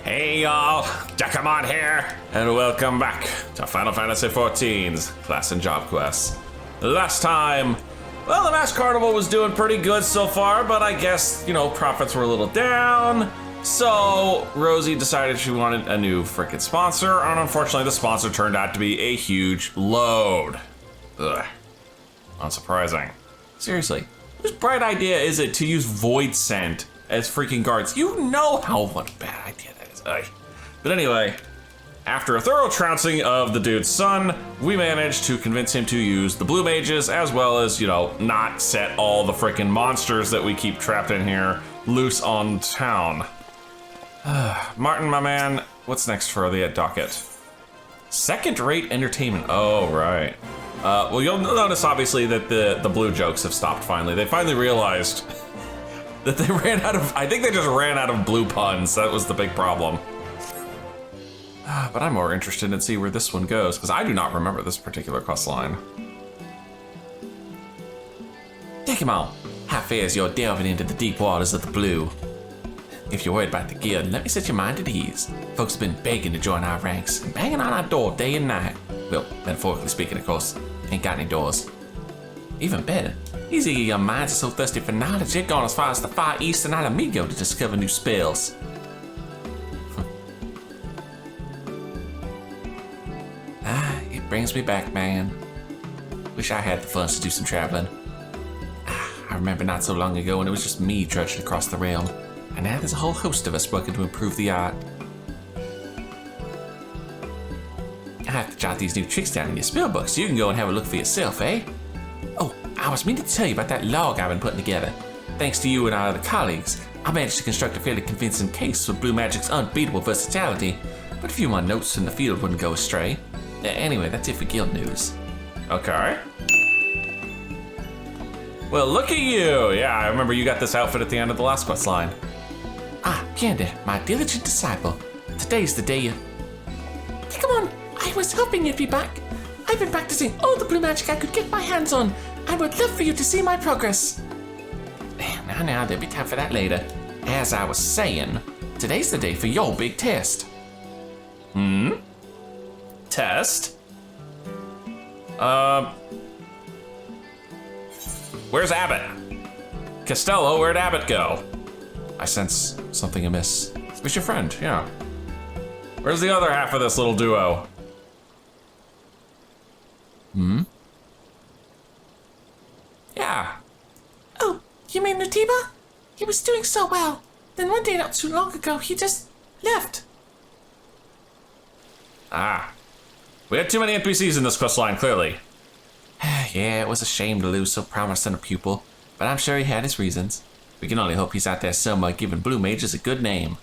Hey y'all, Dekumon here, and welcome back to Final Fantasy XIV's Class and Job Quests. Last time, well, the Mass Carnival was doing pretty good so far, but I guess, profits were a little down. So Rosie decided she wanted a new freaking sponsor, and unfortunately the sponsor turned out to be a huge load. Ugh, unsurprising. Seriously, whose bright idea is it to use Void Scent as freaking guards? You know how much bad idea that is. Ugh. But anyway, after a thorough trouncing of the dude's son, we managed to convince him to use the blue mages, as well as, not set all the freaking monsters that we keep trapped in here loose on town. Martin, my man, what's next for the docket? Second-rate entertainment. Oh, right. Well, you'll notice, obviously, that the blue jokes have stopped finally. They finally realized that they ran out of, I think they just ran out of blue puns. That was the big problem. But I'm more interested in see where this one goes, because I do not remember this particular quest line. Dekumon, how fares your delving into the deep waters of the blue? If you're worried about the guild, let me set your mind at ease. Folks have been begging to join our ranks and banging on our door day and night. Well, metaphorically speaking, of course. Ain't got any doors. Even better, these eager young minds are so thirsty for knowledge, they've gone as far as the far east and Alamigo to discover new spells. It brings me back, man. Wish I had the funds to do some traveling. I remember not so long ago when it was just me trudging across the realm. And now there's a whole host of us working to improve the art. I have to jot these new tricks down in your spell book so you can go and have a look for yourself, eh? Oh, I was meaning to tell you about that log I've been putting together. Thanks to you and our other colleagues, I managed to construct a fairly convincing case for Blue Magic's unbeatable versatility, but a few more notes in the field wouldn't go astray. Anyway, that's it for guild news. Okay. Well, look at you! Yeah, I remember you got this outfit at the end of the last quest line. Ah, Panda, my diligent disciple. Today's the day Come on, I was hoping you'd be back. I've been practicing all the blue magic I could get my hands on. I would love for you to see my progress. Now, there'll be time for that later. As I was saying, today's the day for your big test. Test? Where's Abbott? Costello, where'd Abbott go? I sense something amiss. Where's your friend? Yeah. Where's the other half of this little duo? Yeah. Oh, you mean Nutiba? He was doing so well. Then one day not too long ago, he just left. Ah. We had too many NPCs in this quest line, clearly. Yeah, it was a shame to lose so promising a pupil, but I'm sure he had his reasons. We can only hope he's out there somewhere giving blue mages a good name.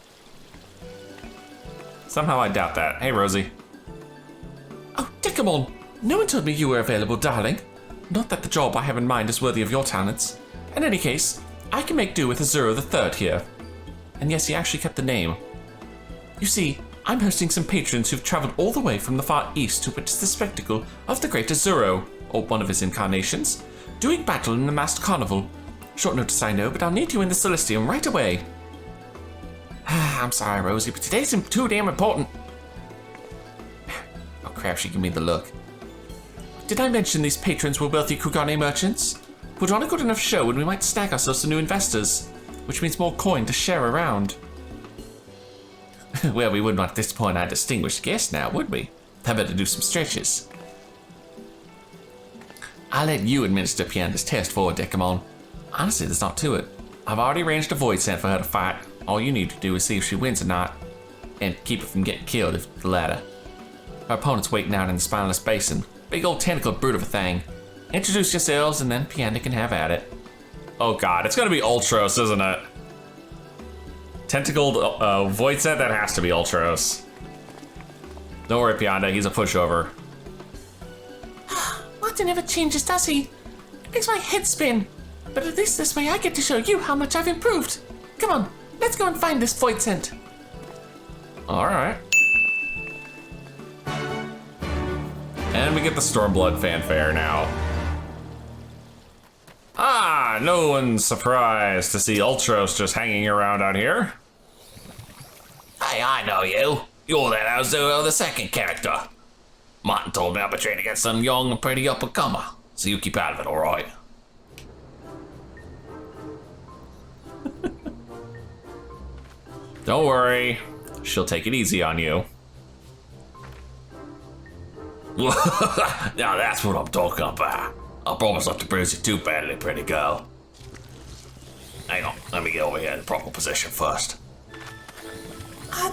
Somehow I doubt that. Hey, Rosie. Oh, Dekumon, no one told me you were available, darling. Not that the job I have in mind is worthy of your talents. In any case, I can make do with Azuro III here. And yes, he actually kept the name. You see, I'm hosting some patrons who've traveled all the way from the far east to witness the spectacle of the great Azuro, or one of his incarnations, doing battle in the masked carnival. Short notice, I know, but I'll need you in the Celestium right away. I'm sorry, Rosie, but today's too damn important. Oh crap, she gave me the look. Did I mention these patrons were wealthy Kugane merchants? Put on a good enough show and we might snag ourselves some new investors, which means more coin to share around. Well, we would not disappoint our distinguished guest now, would we? I better do some stretches. I'll let you administer Pianda's test for Dekumon. Honestly, there's not to it. I've already arranged a void scent for her to fight. All you need to do is see if she wins or not, and keep her from getting killed if the latter. Her opponent's waiting out in the spineless basin. Big old tentacled brute of a thing. Introduce yourselves and then Pianda can have at it. Oh god, it's gonna be Ultros, isn't it? Tentacled void set, that has to be Ultros. Don't worry, Pianda, he's a pushover. Martin never changes, does he? It makes my head spin. But at least this way I get to show you how much I've improved. Come on, let's go and find this void scent. Alright. And we get the Stormblood fanfare now. Ah, no one's surprised to see Ultros just hanging around out here. Hey, I know you. You're that Azuro, the second character. Martin told me I'll be training against some young and pretty up-and-comer, so you keep out of it, alright? Don't worry, she'll take it easy on you. Now that's what I'm talking about. I promise not to bruise you too badly, pretty girl. Hang on, let me get over here in the proper position first.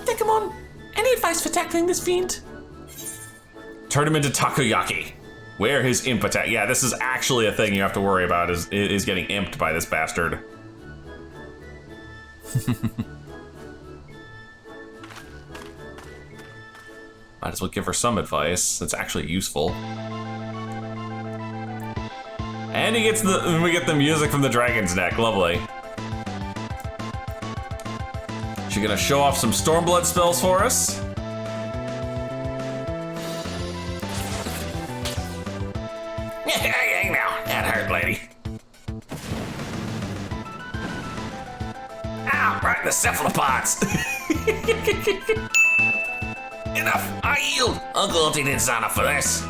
Dekumon, any advice for tackling this fiend? Turn him into takoyaki. Wear his imp attack. Yeah, this is actually a thing you have to worry about, is getting imped by this bastard. Might as well give her some advice that's actually useful. And we get the music from the dragon's neck. Lovely. She gonna show off some Stormblood spells for us? Hey, now, that hurt, lady. Ow, right in the cephalopods. Enough, I yield. Uncle Ulti didn't sign up for this.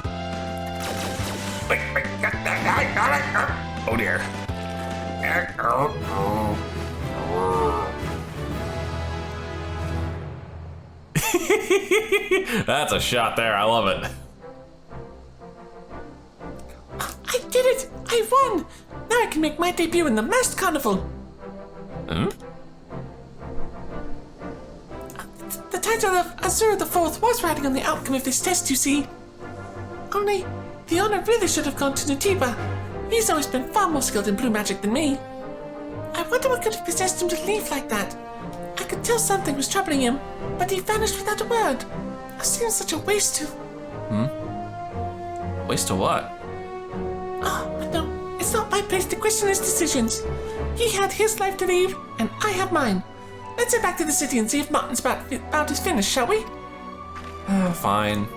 Wait, oh dear. That's a shot there, I love it. I did it! I won! Now I can make my debut in the masked carnival. Hmm? The title of Azuro the Fourth was riding on the outcome of this test, you see. Only, the honor really should have gone to Nutiba. He's always been far more skilled in blue magic than me. I wonder what could have possessed him to leave like that. I could tell something was troubling him, but he vanished without a word. It seems such a waste to... Waste of what? Oh, but no, it's not my place to question his decisions. He had his life to lead, and I have mine. Let's head back to the city and see if Martin's about is finished, shall we? Fine.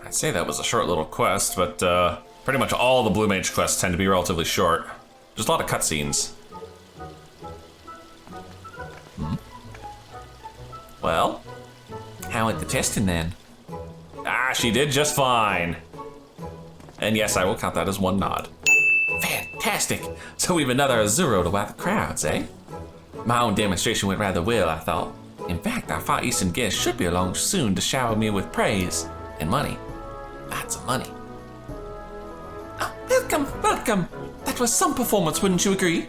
I'd say that was a short little quest, but pretty much all the Blue Mage quests tend to be relatively short. Just a lot of cutscenes. Well, How went the testing then? she did just fine. And yes, I will count that as one nod. Fantastic! So we've another Azuro to wow the crowds, eh? My own demonstration went rather well, I thought. In fact, our Far Eastern guest should be along soon to shower me with praise and money. Lots of money. Oh, welcome, welcome. That was some performance, wouldn't you agree?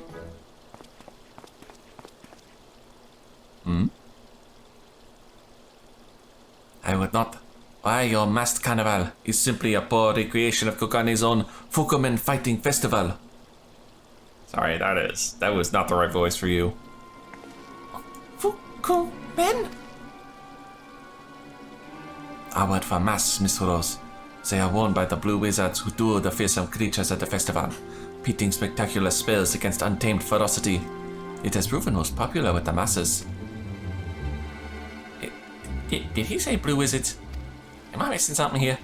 I would not. Why, your masked carnival is simply a poor recreation of Kokane's own Fukumen fighting festival. Sorry, that was not the right voice for you. Fukumen? Our word for masks, Miss Rose. They are worn by the blue wizards who duel the fearsome creatures at the festival, pitting spectacular spells against untamed ferocity. It has proven most popular with the masses. Did he say blue wizards? Am I missing something here?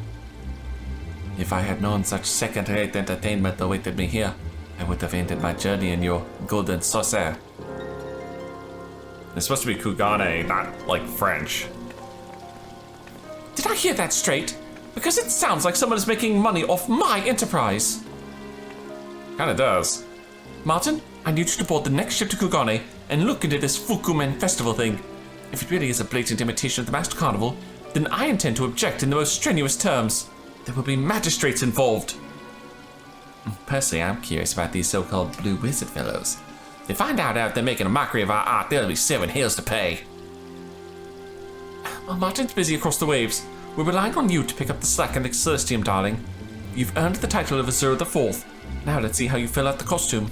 If I had known such second-rate entertainment awaited me here, I would have ended my journey in your golden saucer. It's supposed to be Kugane, not like French. Did I hear that straight? Because it sounds like someone is making money off my enterprise. Kinda does. Martin, I need you to board the next ship to Kugane and look into this Fukumen festival thing. If it really is a blatant imitation of the Masked Carnival, then I intend to object in the most strenuous terms. There will be magistrates involved. Personally, I'm curious about these so-called blue wizard fellows. They find out if they're making a mockery of our art, there'll be 7 hills to pay. Well, Martin's busy across the waves. We're relying on you to pick up the slack in the Celestium, darling. You've earned the title of Azuro the Fourth. Now let's see how you fill out the costume.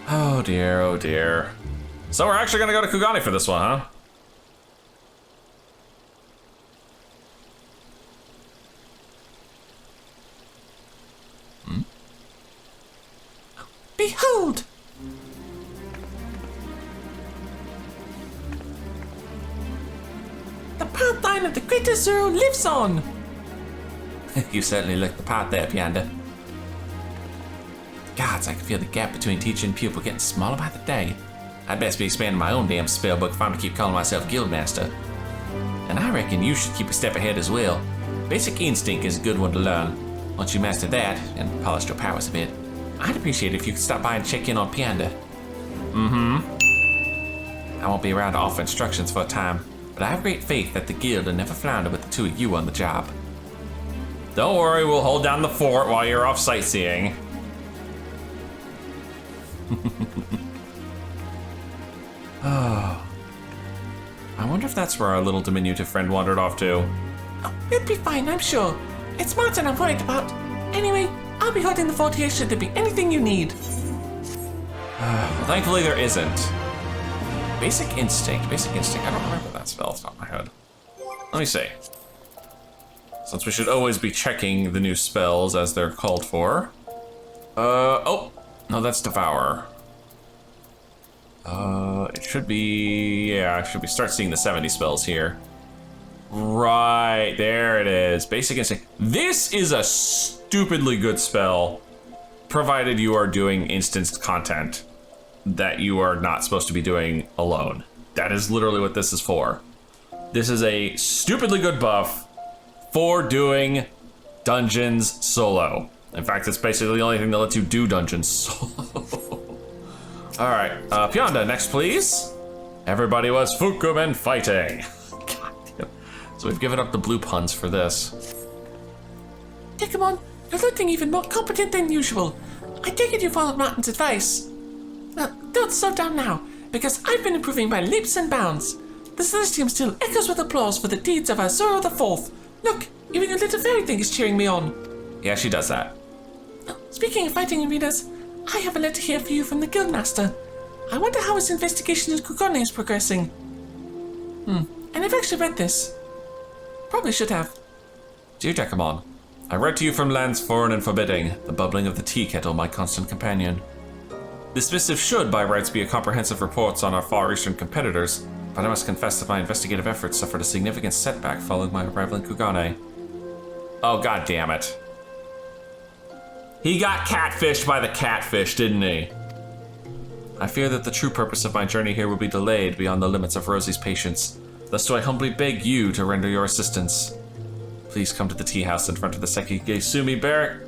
Oh dear, oh dear. So we're actually gonna go to Kugane for this one, huh? Behold! The path line of the Great Azuro lives on! You certainly look the part there, Pianda. Gods, I can feel the gap between teacher and pupil getting smaller by the day. I'd best be expanding my own damn spellbook if I'm to keep calling myself Guildmaster. And I reckon you should keep a step ahead as well. Basic Instinct is a good one to learn. Once you master that, and polished your powers a bit, I'd appreciate it if you could stop by and check in on Pianda. I won't be around to offer instructions for a time, but I have great faith that the guild will never flounder with the two of you on the job. Don't worry, we'll hold down the fort while you're off sightseeing. I wonder if that's where our little diminutive friend wandered off to. Oh, it'll be fine, I'm sure. It's Martin I'm worried about. Anyway, I'll be holding the fort here should there be anything you need. Well, thankfully there isn't. Basic Instinct. I don't remember that spell off the top of my head. Let me see. Since we should always be checking the new spells as they're called for. Oh, no, that's Devour. It should be, yeah, start seeing the 70 spells here. Right, there it is. Basic Instinct. This is a stupidly good spell, provided you are doing instance content that you are not supposed to be doing alone. That is literally what this is for. This is a stupidly good buff for doing dungeons solo. In fact, it's basically the only thing that lets you do dungeons solo. All right, Pianda, next please. Everybody was Fukumen fighting. God damn. So we've given up the blue puns for this. Dekumon, you're looking even more competent than usual. I take it you followed Martin's advice. Well, don't slow down now, because I've been improving by leaps and bounds. The Celestium still echoes with applause for the deeds of Azuro IV. Look, even your little fairy thing is cheering me on. Yeah, she does that. Oh, speaking of fighting arenas, I have a letter here for you from the Guildmaster. I wonder how his investigation in Kugane is progressing. And I've actually read this. Probably should have. Dear Dekumon, I write to you from lands foreign and forbidding, the bubbling of the tea kettle, my constant companion. This missive should, by rights, be a comprehensive report on our Far Eastern competitors, but I must confess that my investigative efforts suffered a significant setback following my arrival in Kugane. Oh, god damn it. He got catfished by the catfish, didn't he? I fear that the true purpose of my journey here will be delayed beyond the limits of Rosie's patience. Thus do I humbly beg you to render your assistance. Please come to the tea house in front of the Seki Geisumi barrack.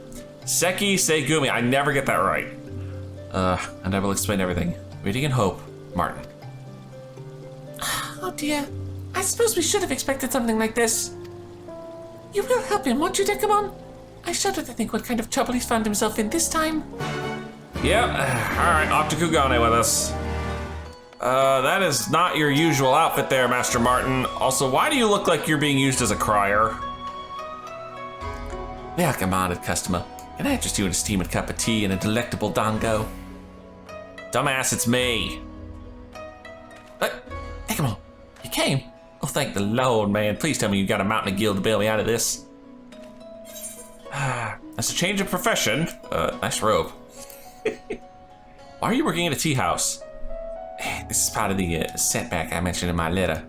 Seki Segumi, I never get that right. And I will explain everything. Waiting in hope, Martin. Oh dear, I suppose we should have expected something like this. You will help him, won't you, Dekumon? I shudder to think what kind of trouble he's found himself in this time. Yep, alright, off to Kugane with us. That is not your usual outfit there, Master Martin. Also, why do you look like you're being used as a crier? Welcome, honored customer. Can I interest you in a steaming cup of tea and a delectable dango? Dumbass, it's me. Dekumon, you came? Oh, thank the Lord, man. Please tell me you got a mountain of guild to bail me out of this. That's a change of profession. Nice robe. Why are you working at a tea house? This is part of the setback I mentioned in my letter.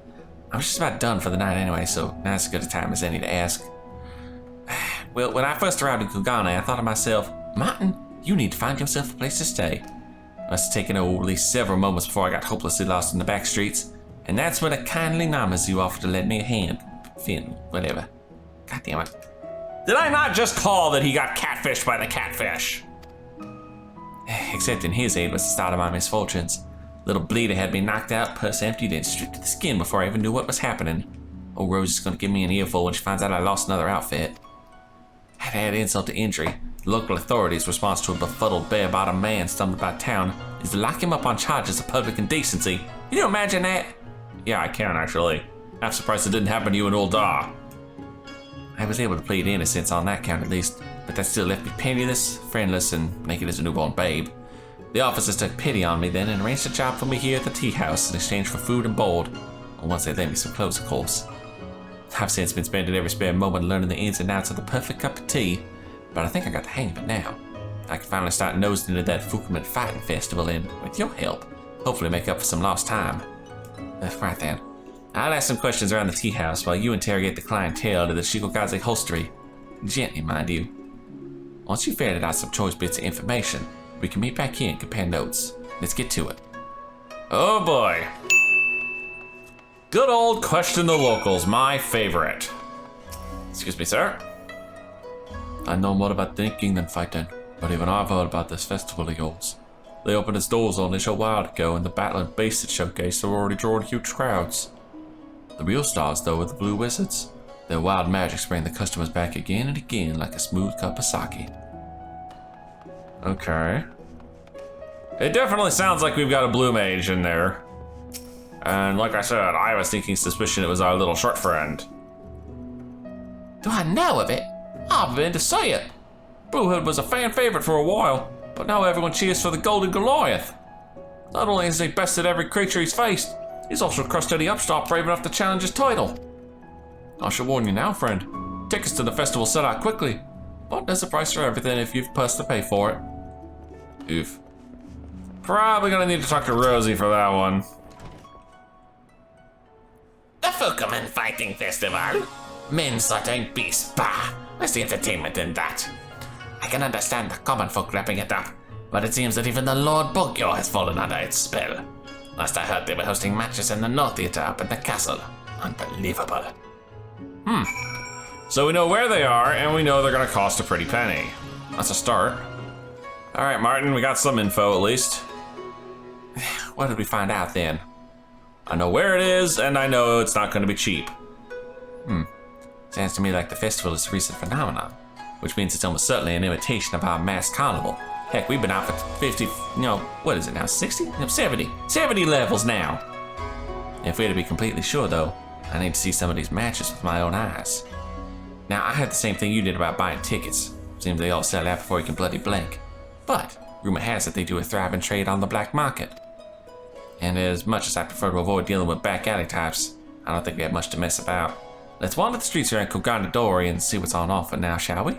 I was just about done for the night anyway, so now's as good a time as any to ask. Well, when I first arrived in Kugane, I thought to myself, Martin, you need to find yourself a place to stay. It must have taken at least several moments before I got hopelessly lost in the back streets, and that's when a kindly Namazu offered to lend me a hand. Finn, whatever. God damn it. Did I not just call that he got catfished by the catfish? Accepting his aid was the start of my misfortunes. Little bleeder had me knocked out, purse emptied, and stripped to the skin before I even knew what was happening. Old Rose is gonna give me an earful when she finds out I lost another outfit. Had to add insult to injury. The local authorities' response to a befuddled, bare-bottomed man stumbled about town is to lock him up on charges of public indecency. Can you imagine that? Yeah, I can actually. I'm surprised it didn't happen to you and old Da. I was able to plead innocence on that count at least, but that still left me penniless, friendless, and naked as a newborn babe. The officers took pity on me then and arranged a job for me here at the tea house in exchange for food and board. Or once they lent me some clothes, of course. I've since been spending every spare moment learning the ins and outs of the perfect cup of tea, but I think I got the hang of it now. I can finally start nosing into that Fukumen fighting festival and, with your help, hopefully make up for some lost time. Right then. I'll ask some questions around the tea house while you interrogate the clientele to the Shikogaze holstery. Gently, mind you. Once you've ferreted out some choice bits of information, we can meet back here and compare notes. Let's get to it. Oh boy. Good old question the locals, my favorite. Excuse me, sir. I know more about thinking than fighting, but even I've heard about this festival of yours. They opened its doors only a short while ago, and the Battle and Based showcase are already drawing huge crowds. The real stars, though, are the Blue Wizards. Their wild magic's bringing the customers back again and again like a smooth cup of sake. Okay. It definitely sounds like we've got a blue mage in there. And like I said, I was thinking suspicion it was our little short friend. Do I know of it? I've been to see it. Bluehood was a fan favorite for a while, but now everyone cheers for the Golden Goliath. Not only has he bested every creature he's faced, he's also crushed any upstart brave enough to challenge his title. I should warn you now, friend. Tickets to the festival sell out quickly, but there's a price for everything if you've purse to pay for it. Oof. Probably gonna need to talk to Rosie for that one. The Fukumen Fighting Festival. Men sorting beasts, bah. Where's the entertainment in that? I can understand the common folk wrapping it up, but it seems that even the Lord Gogo has fallen under its spell. Last I heard they were hosting matches in the North Theater up at the castle. Unbelievable. So we know where they are, and we know they're gonna cost a pretty penny. That's a start. All right, Martin, we got some info at least. What did we find out then? I know where it is, and I know it's not gonna be cheap. Sounds to me like the festival is a recent phenomenon, which means it's almost certainly an imitation of our mass carnival. Heck, we've been out for 50, what is it now, 60? No, 70. 70 levels now. If we're to be completely sure, though, I need to see some of these matches with my own eyes. Now, I heard the same thing you did about buying tickets. Seems they all sell out before you can bloody blink. But, rumor has it they do a thriving trade on the black market. And as much as I prefer to avoid dealing with back alley types, I don't think we have much to mess about. Let's wander the streets here in Koganadori and see what's on offer now, shall we?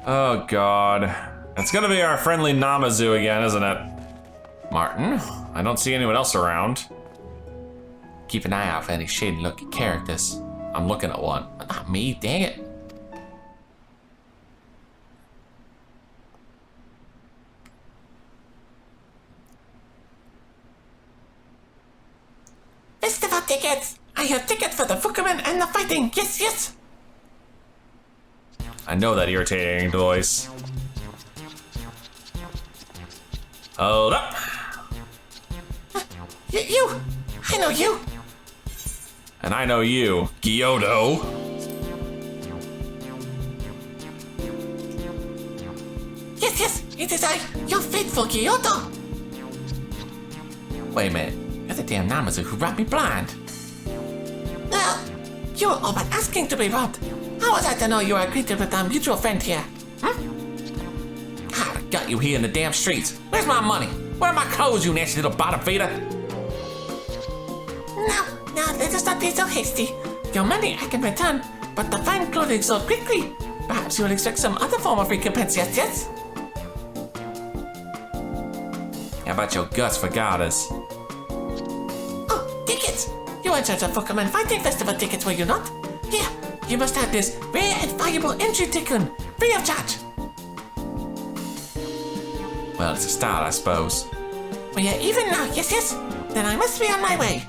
Oh god. It's gonna be our friendly Namazu again, isn't it? Martin, I don't see anyone else around. Keep an eye out for any shady looking characters. I'm looking at one. Not me, dang it. Festival tickets! I have tickets for the Fukumen and the fighting, yes, yes! I know that irritating voice. Hold up. You! I know you! And I know you, Gyodo. Yes, yes, it is I, your faithful Kyoto! Wait a minute. You're the damn Namazu who robbed me blind. Well, you were all but asking to be robbed. How was I to know you were acquainted with our mutual friend here? I got you here in the damn streets. Where's my money? Where are my clothes, you nasty little bottom feeder? Now, let us not be so hasty. Your money I can return, but the fine clothing sold quickly. Perhaps you will expect some other form of recompense, yes, yes? How about your guts for goddess? Oh, tickets! You were in search of Fukumen Fighting Festival tickets, were you not? Here, you must have this rare and valuable entry ticket, free of charge. Well, it's a start, I suppose. We are even now, yes, yes? Then I must be on my way.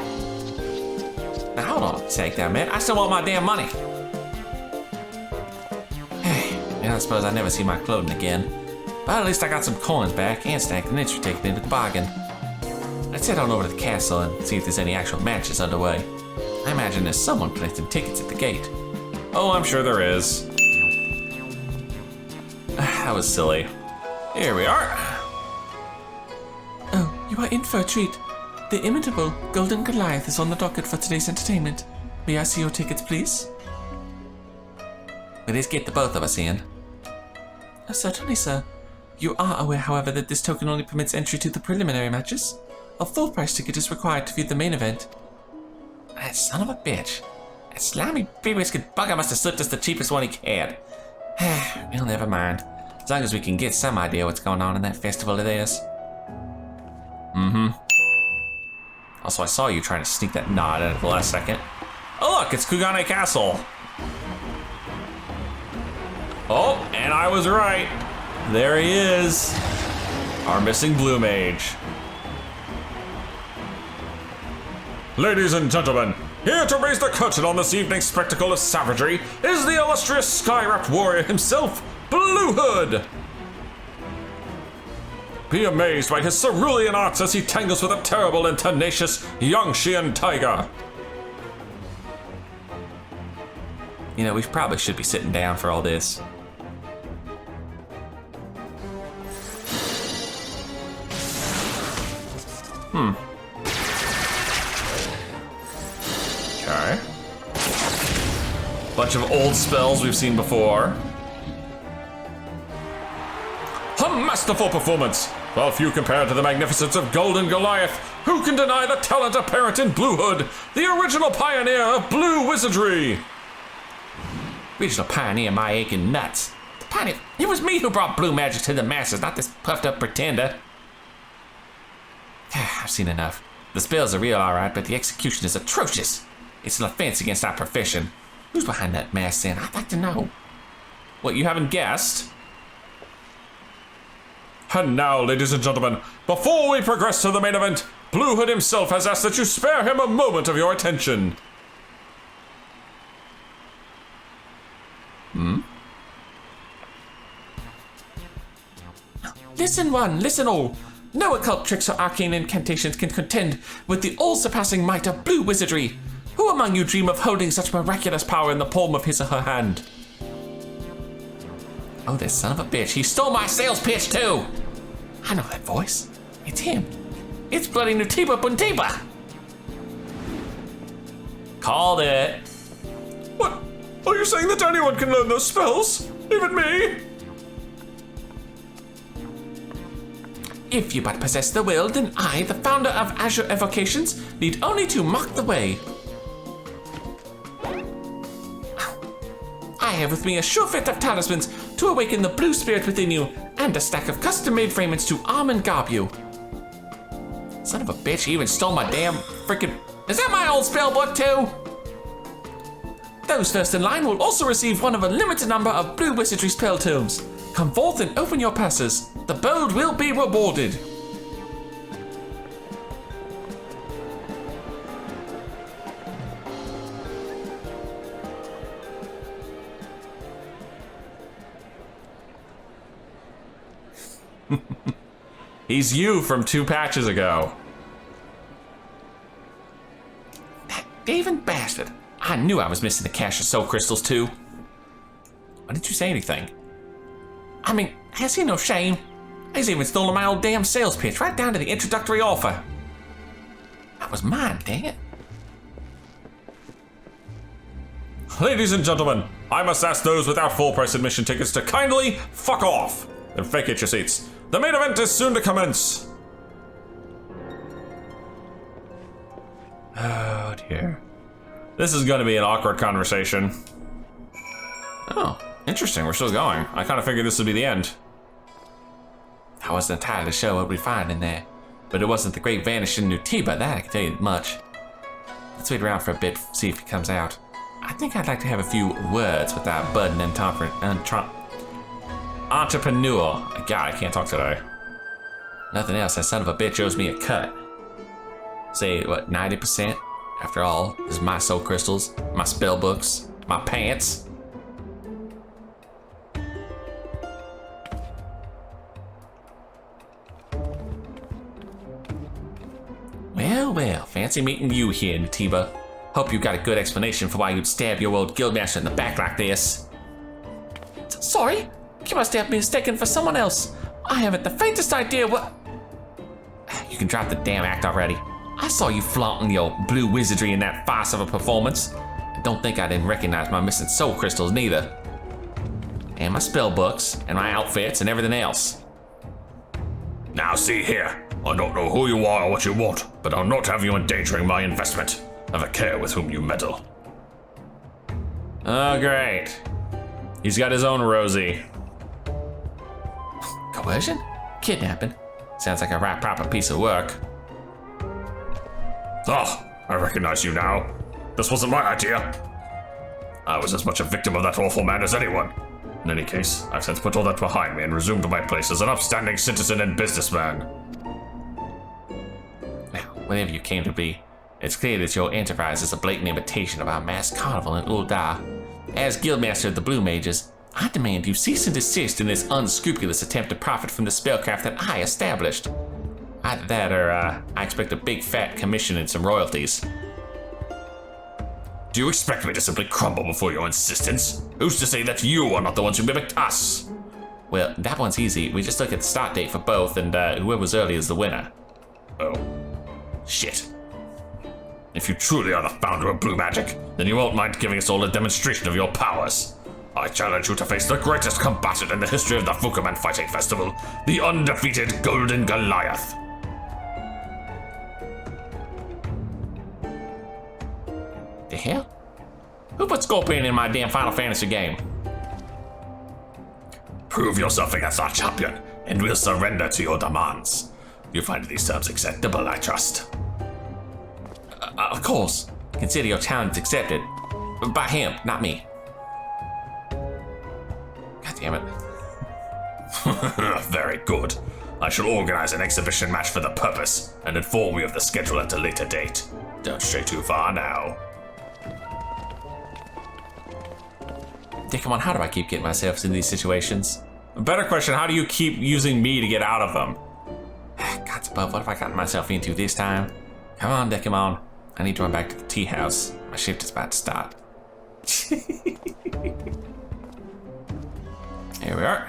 Now, hold on a sec there, man. I still want my damn money. And I suppose I never see my clothing again. But at least I got some coins back and stacked an entry ticket into the bargain. Let's head on over to the castle and see if there's any actual matches underway. I imagine there's someone collecting tickets at the gate. Oh, I'm sure there is. That was silly. Here we are. Oh, you are in for a treat. The imitable Golden Goliath is on the docket for today's entertainment. May I see your tickets, please? Let's get the both of us in. Certainly, sir. You are aware, however, that this token only permits entry to the preliminary matches. A full price ticket is required to view the main event. That son of a bitch. That slimy big-whiskered bugger must have slipped us the cheapest one he cared. Well, never mind. As long as we can get some idea what's going on in that festival of theirs. Also, I saw you trying to sneak that nod in at the last second. Oh, look, it's Kugane Castle. Oh, and I was right. There he is. Our missing blue mage. Ladies and gentlemen, here to raise the curtain on this evening's spectacle of savagery is the illustrious sky-wrapped warrior himself, Blue Hood! Be amazed by his cerulean arts as he tangles with a terrible and tenacious Yangshian tiger. You know, we probably should be sitting down for all this. Okay. Bunch of old spells we've seen before. A masterful performance! While few compare to the magnificence of Golden Goliath, who can deny the talent apparent in Blue Hood, the original pioneer of blue wizardry? Regional pioneer, my aching nuts. The pioneer, it was me who brought blue magic to the masses, not this puffed up pretender. I've seen enough. The spells are real, alright, but the execution is atrocious. It's an offense against our profession. Who's behind that mask then? I'd like to know. What, you haven't guessed? And now, ladies and gentlemen, before we progress to the main event, Blue Hood himself has asked that you spare him a moment of your attention. Listen one, listen all. No occult tricks or arcane incantations can contend with the all-surpassing might of blue wizardry. Who among you dream of holding such miraculous power in the palm of his or her hand? Oh, this son of a bitch, he stole my sales pitch too! I know that voice. It's him. It's bloody Nutiba Buntiba. Called it. What? Are you saying that anyone can learn those spells? Even me? If you but possess the will, then I, the founder of Azure Evocations, need only to mark the way. I have with me a sure fit of talismans to awaken the blue spirit within you, and a stack of custom-made fragments to arm and garb you. Son of a bitch, he even stole my damn freaking... Is that my old spell book too? Those first in line will also receive one of a limited number of blue wizardry spell tomes. Come forth and open your passes. The bold will be rewarded. He's you from 2 patches ago. That thieving bastard. I knew I was missing the cache of soul crystals too. Why didn't you say anything? I mean, has he no shame? He's even stolen my old damn sales pitch right down to the introductory offer. That was mine, dang it. Ladies and gentlemen, I must ask those without full price admission tickets to kindly fuck off and vacate your seats. The main event is soon to commence. Oh dear. This is going to be an awkward conversation. Oh, interesting, we're still going. I kind of figured this would be the end. I wasn't entirely sure what we'd find in there, but it wasn't the great vanishing Nutiba, that I can tell you much. Let's wait around for a bit, see if he comes out. I think I'd like to have a few words with that budding entrepreneur. God, I can't talk today. Nothing else, that son of a bitch owes me a cut. Say, what, 90%? After all, this is my soul crystals, my spell books, my pants. Well, fancy meeting you here, Nutiba. Hope you got a good explanation for why you'd stab your old guildmaster in the back like this. Sorry, you must have me mistaken for someone else. I haven't the faintest idea what... You can drop the damn act already. I saw you flaunting your blue wizardry in that farce of a performance. I don't think I didn't recognize my missing soul crystals neither. And my spell books, and my outfits, and everything else. Now see here, I don't know who you are or what you want, but I'll not have you endangering my investment. Have a care with whom you meddle. Oh, great. He's got his own Rosie. Coercion? Kidnapping? Sounds like a right proper piece of work. Oh, I recognize you now. This wasn't my idea. I was as much a victim of that awful man as anyone. In any case, I've since put all that behind me and resumed my place as an upstanding citizen and businessman. Now, whatever you came to be, It's clear that your enterprise is a blatant imitation of our mass carnival in Ul'dah. As Guildmaster of the Blue Mages, I demand you cease and desist in this unscrupulous attempt to profit from the spellcraft that I established. Either that or I expect a big fat commission and some royalties. Do you expect me to simply crumble before your insistence? Who's to say that you are not the ones who mimicked us? Well, that one's easy. We just look at the start date for both, and whoever's early is the winner. Oh. Shit. If you truly are the founder of blue magic, then you won't mind giving us all a demonstration of your powers. I challenge you to face the greatest combatant in the history of the Fukumen Fighting Festival, the undefeated Golden Goliath. The hell? Who put Scorpion in my damn Final Fantasy game? Prove yourself against our champion, and we'll surrender to your demands. You find these terms acceptable, I trust. Of course. Consider your challenge accepted. By him, not me. God damn it. Very good. I shall organize an exhibition match for the purpose, and inform you of the schedule at a later date. Don't stray too far now. Dekumon, how do I keep getting myself in these situations? A better question, how do you keep using me to get out of them? God's above, what have I gotten myself into this time? Come on, Dekumon. I need to run back to the tea house. My shift is about to start. Here we are.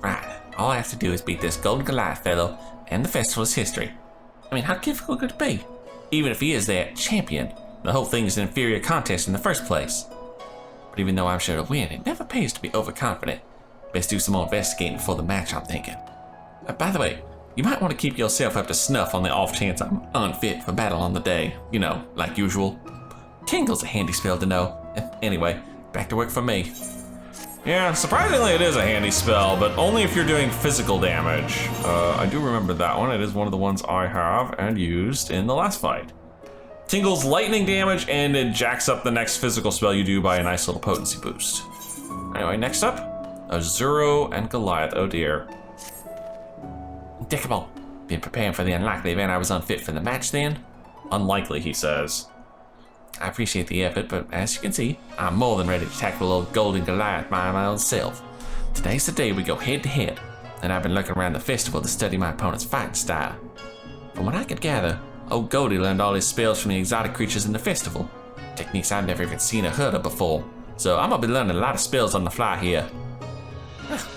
Right, all I have to do is beat this Golden Goliath fellow, and the festival's history. I mean, how difficult could it be? Even if he is their champion, the whole thing is an inferior contest in the first place. But even though I'm sure to win, it never pays to be overconfident. Best do some more investigating before the match, I'm thinking. By the way, you might want to keep yourself up to snuff on the off chance I'm unfit for battle on the day. You know, like usual. Tingle's a handy spell to know. Anyway, back to work for me. Yeah, surprisingly it is a handy spell, but only if you're doing physical damage. I do remember that one. It is one of the ones I have and used in the last fight. Tingle's lightning damage, and it jacks up the next physical spell you do by a nice little potency boost. Anyway, next up, Azuro and Goliath. Oh dear. Dekumon, been preparing for the unlikely event I was unfit for the match then? Unlikely, he says. I appreciate the effort, but as you can see, I'm more than ready to tackle old Golden Goliath by my own self. Today's the day we go head to head, and I've been looking around the festival to study my opponent's fighting style. From what I could gather, old Goldie learned all his spells from the exotic creatures in the festival, techniques I've never even seen or heard of before, so I'm gonna be learning a lot of spells on the fly here.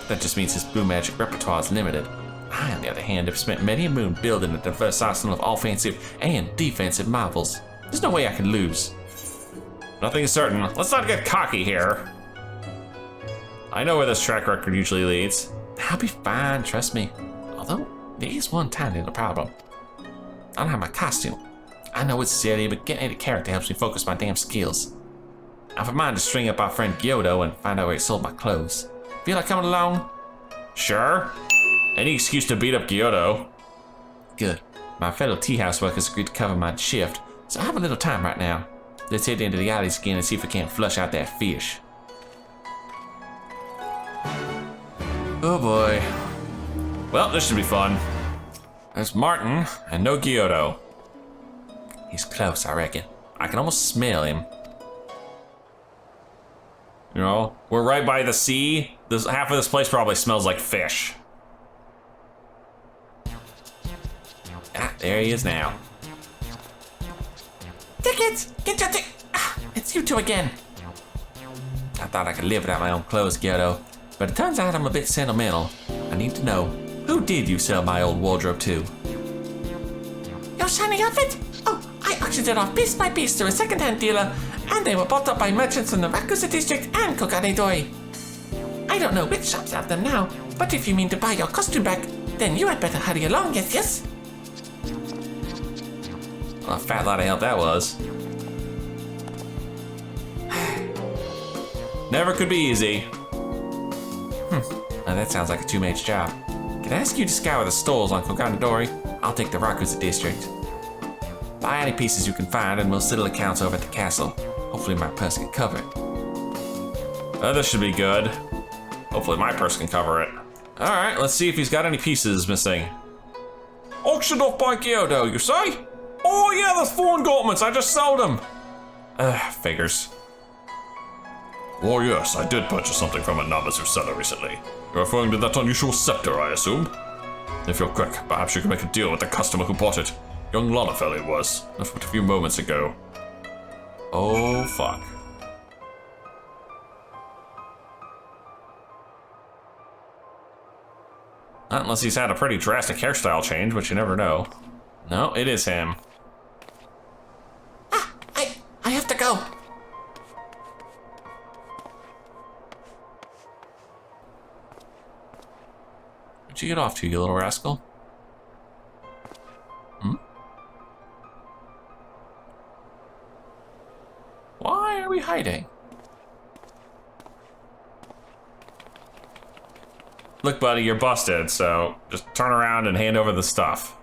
That just means his blue magic repertoire is limited. I, on the other hand, have spent many a moon building a diverse arsenal of offensive and defensive marvels. There's no way I can lose. Nothing is certain. Let's not get cocky here. I know where this track record usually leads. I'll be fine, trust me. Although, there is one tiny little problem. I don't have my costume. I know it's silly, but getting into character helps me focus my damn skills. I've a mind to string up our friend Gyodo and find out where he sold my clothes. Feel like coming along? Sure. Any excuse to beat up Gyodo. Good. My fellow tea house workers agreed to cover my shift, so I have a little time right now. Let's head into the alleys again and see if we can't flush out that fish. Oh boy. Well, this should be fun. There's Martin and no Gyodo. He's close, I reckon. I can almost smell him. You know, we're right by the sea. Half of this place probably smells like fish. Ah, there he is now. Tickets! Get your ticket! It's you two again. I thought I could live without my own clothes, Gyodo, but it turns out I'm a bit sentimental. I need to know, who did you sell my old wardrobe to? Your shiny outfit? Oh, I auctioned it off piece by piece to a second-hand dealer, and they were bought up by merchants in the Rakusa district and Koganedoi. I don't know which shops have them now, but if you mean to buy your costume back, then you had better hurry along, yes? Well, a fat lot of help that was. Never could be easy. Now that sounds like a two-mage job. Can I ask you to scour the stores on Koganedori? I'll take the Rakusa district. Buy any pieces you can find and we'll settle accounts over at the castle. Hopefully my purse can cover it. This should be good. Hopefully my purse can cover it. Alright, let's see if he's got any pieces missing. Auctioned off by Gyodo, you say? Oh yeah, those foreign gauntlets, I just sold them. Figures. Oh yes, I did purchase something from a novice seller recently. You're referring to that unusual scepter, I assume? If you're quick, perhaps you can make a deal with the customer who bought it. Young Lonafel it was, left a few moments ago. Oh fuck. Not unless he's had a pretty drastic hairstyle change, which you never know. No, it is him. I have to go. Where'd you get off to, you little rascal? Why are we hiding? Look, buddy, you're busted, so just turn around and hand over the stuff.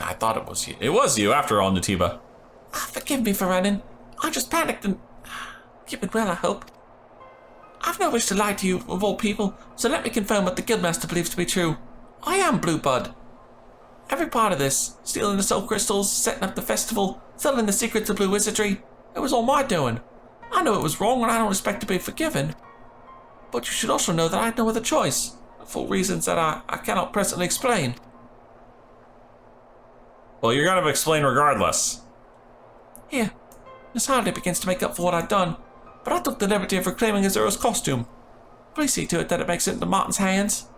I thought it was you. It was you, after all, Natiba. Forgive me for running. I just panicked and... Keep it well, I hope. I've no wish to lie to you, of all people, so let me confirm what the Guildmaster believes to be true. I am Blue Bud. Every part of this, stealing the soul crystals, setting up the festival, selling the secrets of blue wizardry, it was all my doing. I know it was wrong and I don't expect to be forgiven. But you should also know that I had no other choice, for reasons that I cannot presently explain. Well, you're gonna explain regardless. Here, Miss Harley begins to make up for what I've done, but I took the liberty of reclaiming Azuro's costume. Please see to it that it makes it into Martin's hands.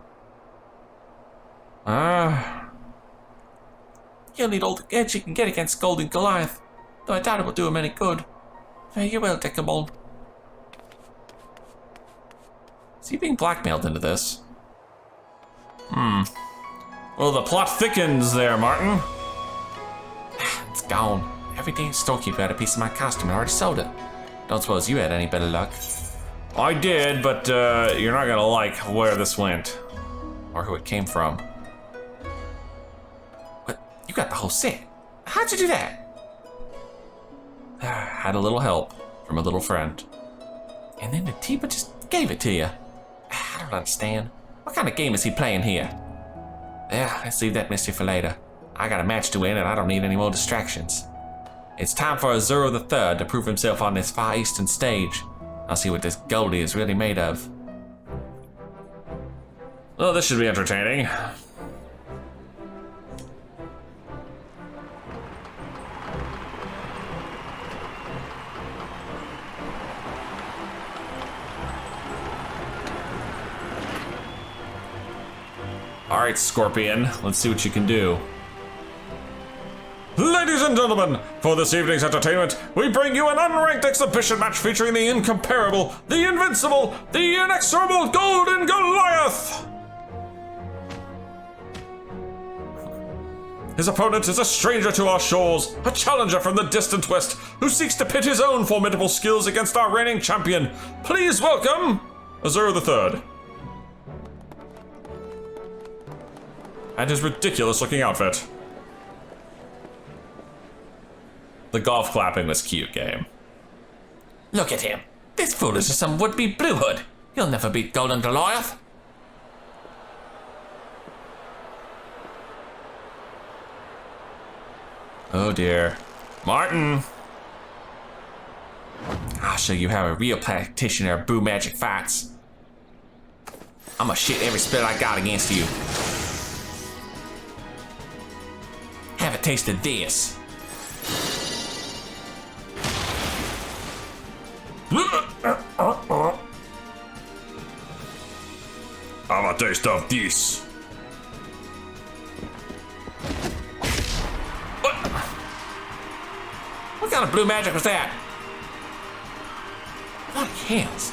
He'll need all the edge he can get against Golden Goliath, though I doubt it will do him any good. Fare you well, Dekumon. Is he being blackmailed into this? Well, the plot thickens there, Martin. It's gone. Every day storekeeper had a piece of my costume and already sold it. Don't suppose you had any better luck. I did, but you're not gonna like where this went. Or who it came from. But you got the whole set. How'd you do that? Had a little help from a little friend. And then the Tiba just gave it to you. I don't understand. What kind of game is he playing here? Yeah, let's leave that mystery for later. I got a match to win and I don't need any more distractions. It's time for Azuro the Third to prove himself on this far eastern stage. I'll see what this Goldie is really made of. Well, this should be entertaining. Alright, Scorpion, let's see what you can do. Ladies and gentlemen, for this evening's entertainment, we bring you an unranked exhibition match featuring the incomparable, the invincible, the inexorable Golden Goliath! His opponent is a stranger to our shores, a challenger from the distant west, who seeks to pit his own formidable skills against our reigning champion. Please welcome, Azuro the Third. And his ridiculous-looking outfit. The golf clapping was cute, game. Look at him. This fool is just some would-be Blue Hood. He'll never beat Golden Goliath. Oh dear. Martin! I'll show you how a real practitioner of brew magic fights. I'ma shit every spell I got against you. Have a taste of this. Have a taste of this. What kind of blue magic was that? Bloody hells.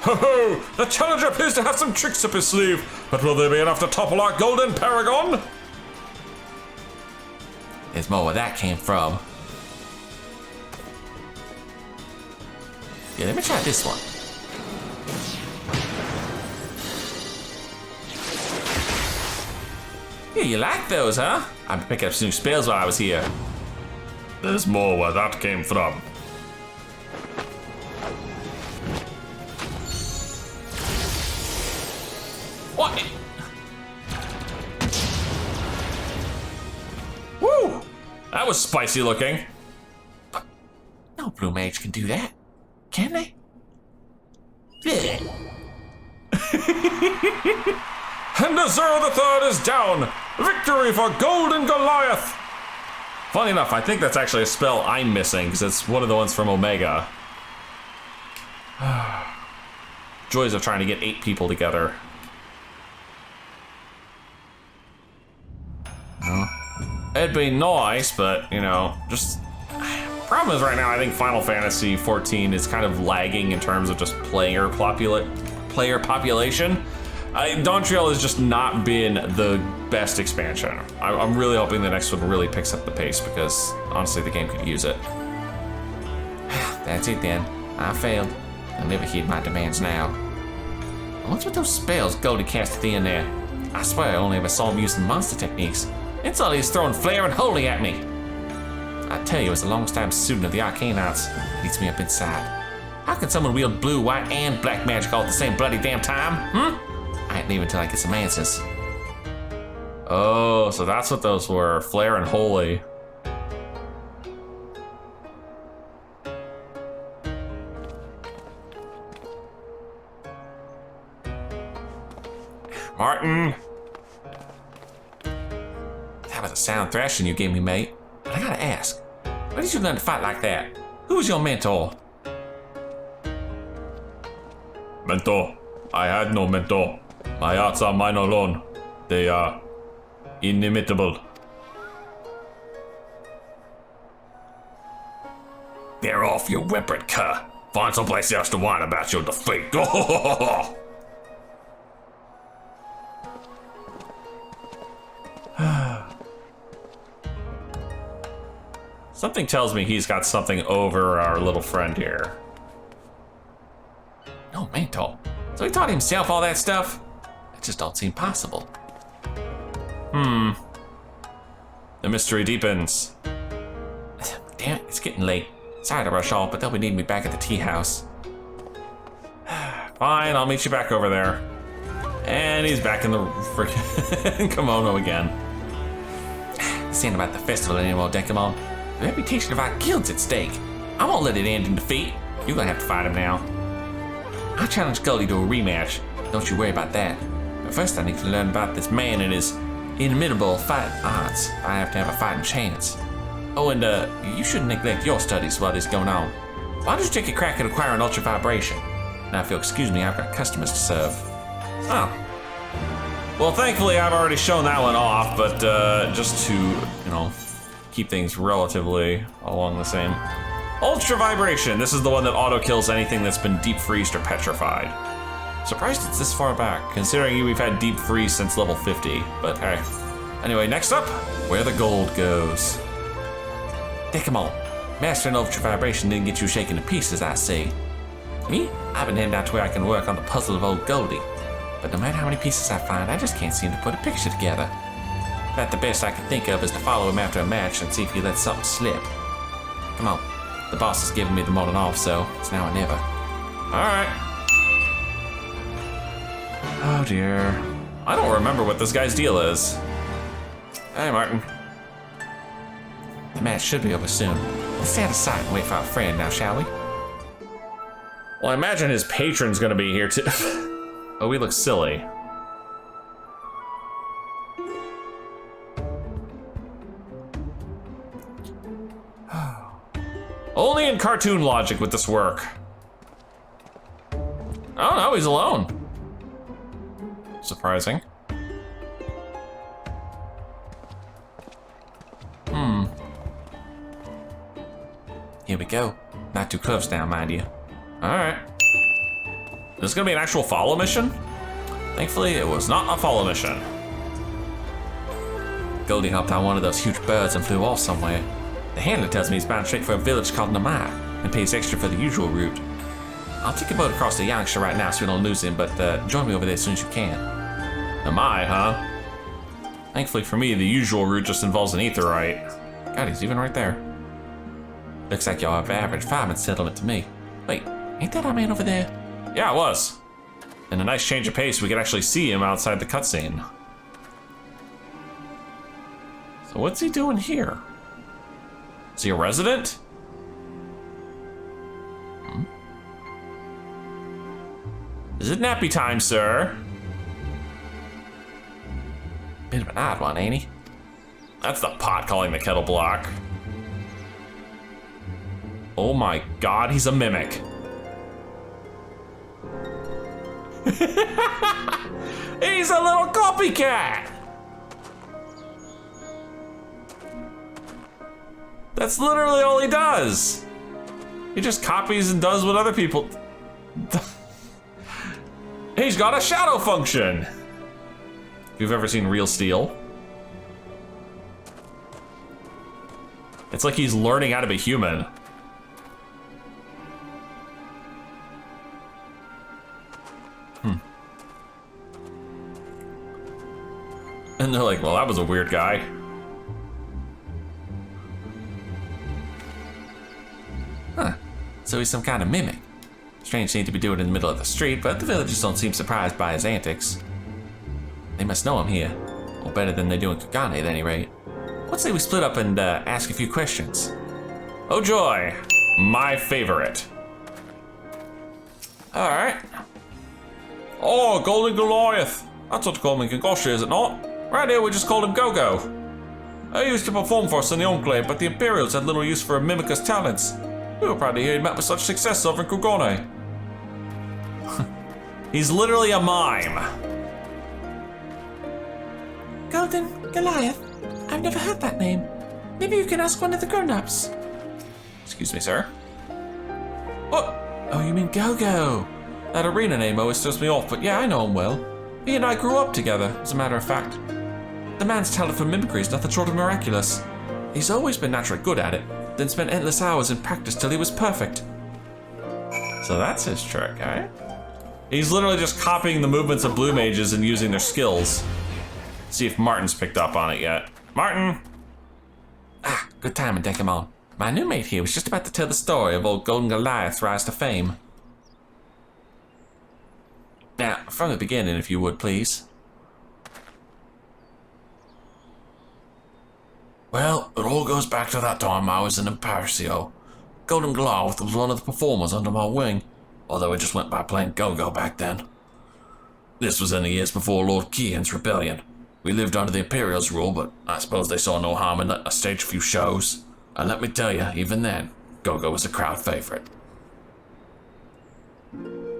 Ho ho! The challenger appears to have some tricks up his sleeve, but will they be enough to topple our golden paragon? There's more where that came from. Yeah, let me try this one. Yeah, you like those, huh? I've been picking up some new spells while I was here. There's more where that came from. was spicy looking. No blue mage can do that, can they? And Azuro the Third is down. Victory for Golden Goliath. Funny enough, I think that's actually a spell I'm missing because it's one of the ones from Omega. Joys of trying to get 8 people together. It'd be nice, but you know, just problem is right now I think Final Fantasy XIV is kind of lagging in terms of just player population. Dawntrail has just not been the best expansion. I'm really hoping the next one really picks up the pace because honestly the game could use it. That's it then. I failed. I'll never heed my demands now. What's with those spells Goldie cast at the end there? I swear I only ever saw him using monster techniques. It's all he's throwing flare and holy at me. I tell you, as a long-time student of the arcane arts, it eats me up inside. How can someone wield blue, white, and black magic all at the same bloody damn time? I ain't leaving until I get some answers. Oh, so that's what those were, flare and holy. Martin. That was a sound thrashing you gave me, mate. But I gotta ask, where did you learn to fight like that? Who was your mentor? Mentor? I had no mentor. My arts are mine alone. They are inimitable. They're off, you whimpered cur. Find someplace else to whine about your defeat. Something tells me he's got something over our little friend here. No mentor. So he taught himself all that stuff? It just don't seem possible. The mystery deepens. Damn it, it's getting late. Sorry to rush off, but they'll be needing me back at the tea house. Fine, I'll meet you back over there. And he's back in the freaking kimono again. This ain't about the festival anymore, Dekumon. The reputation of our guild's at stake. I won't let it end in defeat. You're gonna have to fight him now. I'll challenge Goldie to a rematch. Don't you worry about that. But first I need to learn about this man and his inimitable fighting arts. I have to have a fighting chance. Oh, and you shouldn't neglect your studies while this is going on. Why don't you take a crack at acquiring ultra vibration? Now if you'll excuse me, I've got customers to serve. Oh. Well, thankfully I've already shown that one off, but just to, you know, keep things relatively along the same. Ultra Vibration. This is the one that auto-kills anything that's been deep freezed or petrified. Surprised it's this far back, considering we've had deep freeze since level 50, but hey. Anyway, next up, where the gold goes. Dekumon, mastering ultra vibration didn't get you shaken to pieces, I see. Me? I've been heading out to where I can work on the puzzle of old Goldie. But no matter how many pieces I find, I just can't seem to put a picture together. About the best I can think of is to follow him after a match and see if he lets something slip. Come on, the boss has given me the morning off, so it's now or never. Alright. Oh dear. I don't remember what this guy's deal is. Hey, Martin. The match should be over soon. Let's stand aside and wait for our friend now, shall we? Well, I imagine his patron's gonna be here too. Oh, we look silly. Only in cartoon logic would this work. Oh no, he's alone. Surprising. Here we go. Not too close now, mind you. Alright. This is gonna be an actual follow mission? Thankfully, it was not a follow mission. Goldie hopped on one of those huge birds and flew off somewhere. The handler tells me he's bound straight for a village called Namai and pays extra for the usual route. I'll take a boat across the Yangsha right now so we don't lose him, but join me over there as soon as you can. Namai, huh? Thankfully for me, the usual route just involves an aetherite. God, he's even right there. Looks like your average farming settlement to me. Wait, ain't that our man over there? Yeah, it was. And a nice change of pace, we could actually see him outside the cutscene. So what's he doing here? Is he a resident? Is it nappy time, sir? Bit of an odd one, ain't he? That's the pot calling the kettle black. Oh my god, he's a mimic. He's a little copycat! That's literally all he does. He just copies and does what other people... He's got a shadow function. If you've ever seen Real Steel. It's like he's learning how to be human. And they're like, well, that was a weird guy. Huh. So he's some kind of mimic. Strange thing to be doing in the middle of the street, but the villagers don't seem surprised by his antics. They must know him here. Or better than they do in Kugane, at any rate. Let's say we split up and ask a few questions. Oh joy, my favorite. Alright. Oh, Golden Goliath. That's what to call him in Kugane, is it not? Right here, we just called him Gogo. I used to perform for us in the Enclave, but the Imperials had little use for a mimic's talents. We were proud to hear he met with such success over in Kugane. He's literally a mime. Golden Goliath? I've never heard that name. Maybe you can ask one of the grown-ups. Excuse me, sir. What? Oh, you mean Gogo? That arena name always throws me off, but yeah, I know him well. He and I grew up together, as a matter of fact. The man's talent for mimicry is nothing short of miraculous. He's always been naturally good at it, then spent endless hours in practice till he was perfect. So that's his trick, eh? He's literally just copying the movements of blue mages and using their skills. See if Martin's picked up on it yet. Martin! Ah, good timing, Dekumon. My new mate here was just about to tell the story of old Golden Goliath's rise to fame. Now, from the beginning, if you would, please. Well, it all goes back to that time I was in Imparcio. Golden Goliath was one of the performers under my wing, although I just went by playing Gogo back then. This was in the years before Lord Kian's rebellion. We lived under the Imperial's rule, but I suppose they saw no harm in letting us stage a few shows. And let me tell you, even then, Gogo was a crowd favorite.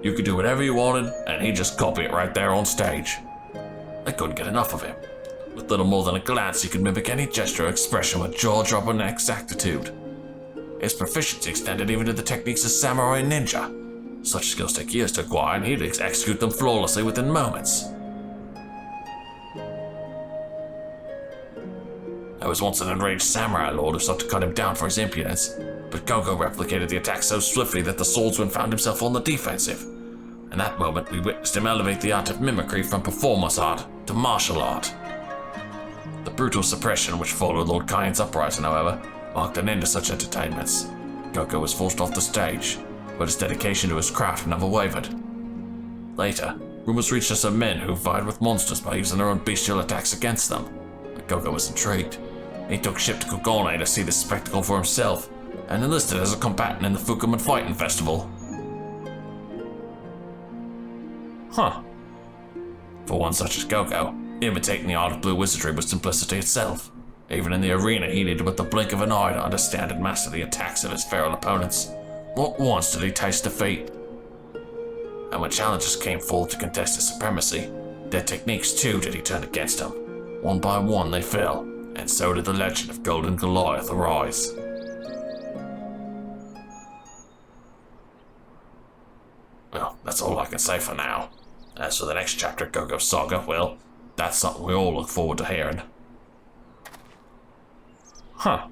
You could do whatever you wanted, and he'd just copy it right there on stage. I couldn't get enough of him. With little more than a glance, he could mimic any gesture or expression with jaw-dropping exactitude. His proficiency extended even to the techniques of samurai and ninja. Such skills take years to acquire, and he'd execute them flawlessly within moments. There was once an enraged samurai lord who sought to cut him down for his impudence, but Gogo replicated the attack so swiftly that the swordsman found himself on the defensive. In that moment, we witnessed him elevate the art of mimicry from performance art to martial art. The brutal suppression which followed Lord Kian's uprising, however, marked an end to such entertainments. Gogo was forced off the stage, but his dedication to his craft never wavered. Later, rumors reached us of men who vied with monsters by using their own bestial attacks against them. But Gogo was intrigued. He took ship to Kugane to see this spectacle for himself, and enlisted as a combatant in the Fukumen fighting festival. Huh. For one such as Gogo, imitating the art of blue wizardry was simplicity itself. Even in the arena, he needed but the blink of an eye to understand and master the attacks of his feral opponents. Not once did he taste defeat. And when challengers came forward to contest his supremacy, their techniques too did he turn against him. One by one they fell, and so did the legend of Golden Goliath arise. Well, that's all I can say for now. As for the next chapter of Gogo's saga, well, that's something we all look forward to hearing. Huh.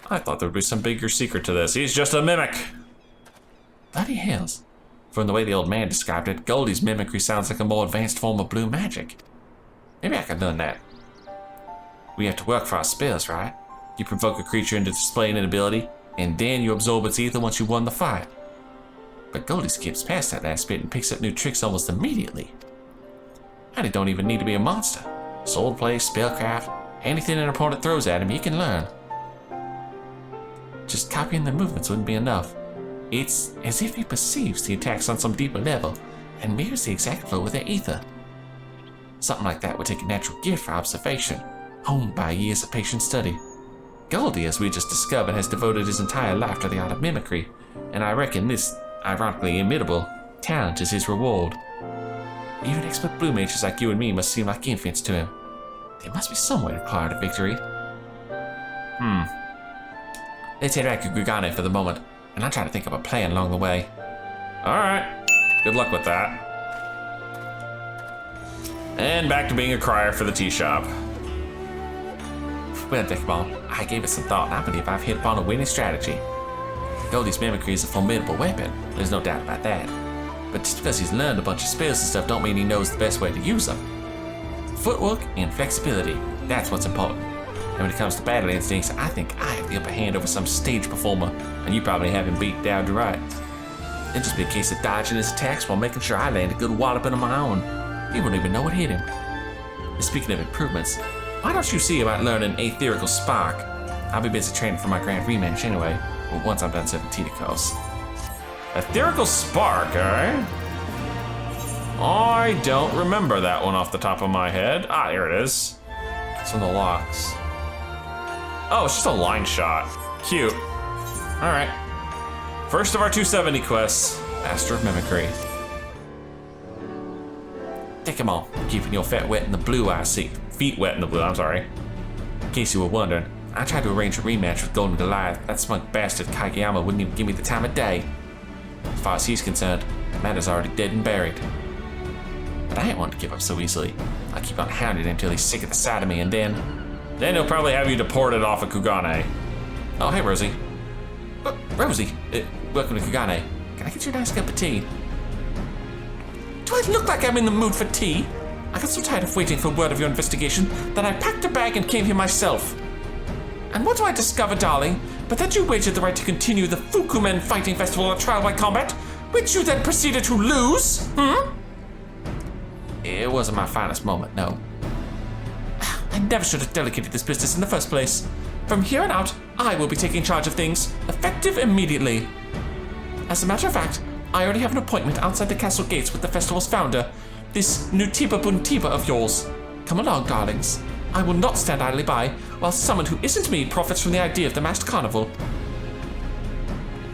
I thought there would be some bigger secret to this. He's just a mimic. Bloody hells. From the way the old man described it, Goldie's mimicry sounds like a more advanced form of blue magic. Maybe I could learn that. We have to work for our spells, right? You provoke a creature into displaying an ability, and then you absorb its ether once you won the fight. But Goldie skips past that last bit and picks up new tricks almost immediately. And it don't even need to be a monster. Swordplay, spellcraft, Anything an opponent throws at him, he can learn. Just copying their movements wouldn't be enough. It's as if he perceives the attacks on some deeper level and mirrors the exact flow of their ether. Something like that would take a natural gift for observation, honed by years of patient study. Goldie, as we just discovered, has devoted his entire life to the art of mimicry, and I reckon this, ironically imitable, talent is his reward. Even expert blue mages like you and me must seem like infants to him. There must be some way to acquire the victory. Let's head back to Gugane for the moment, and I'll try to think of a plan along the way. Alright, good luck with that. And back to being a crier for the tea shop. Well, Dekumon, I gave it some thought, and I believe I've hit upon a winning strategy. Goldie's mimicry is a formidable weapon, there's no doubt about that. But just because he's learned a bunch of spells and stuff don't mean he knows the best way to use them. Footwork and flexibility, that's what's important. And when it comes to battle instincts, I think I have the upper hand over some stage performer, and you probably have him beat down to right. It'd just be a case of dodging his attacks while making sure I land a good walloping of my own. He wouldn't even know what hit him. And speaking of improvements, why don't you see about learning Aetherical Spark? I'll be busy training for my grand rematch anyway, once I'm done 17, of course. Ethereal Spark, eh? I don't remember that one off the top of my head. Ah, here it is. It's in the locks. Oh, it's just a line shot. Cute. Alright. First of our 270 quests, Master of Mimicry. Dekumon, keeping your feet wet in the blue, I see. Feet wet in the blue, I'm sorry. In case you were wondering, I tried to arrange a rematch with Golden Goliath. That smug bastard Kageyama wouldn't even give me the time of day. As far as he's concerned, the matter's already dead and buried. But I ain't one to give up so easily. I'll keep on hounding him until he's sick of the sight of me, and then he'll probably have you deported off of Kugane. Oh, hey, Rosie. Rosie, welcome to Kugane. Can I get you a nice cup of tea? Do I look like I'm in the mood for tea? I got so tired of waiting for word of your investigation that I packed a bag and came here myself. And what do I discover, darling, but that you wagered the right to continue the Fukumen fighting festival on trial by combat, which you then proceeded to lose? It wasn't my finest moment, no. I never should have delegated this business in the first place. From here on out, I will be taking charge of things, effective immediately. As a matter of fact, I already have an appointment outside the castle gates with the festival's founder, this Nutiba Buntiba of yours. Come along, darlings. I will not stand idly by while someone who isn't me profits from the idea of the masked carnival.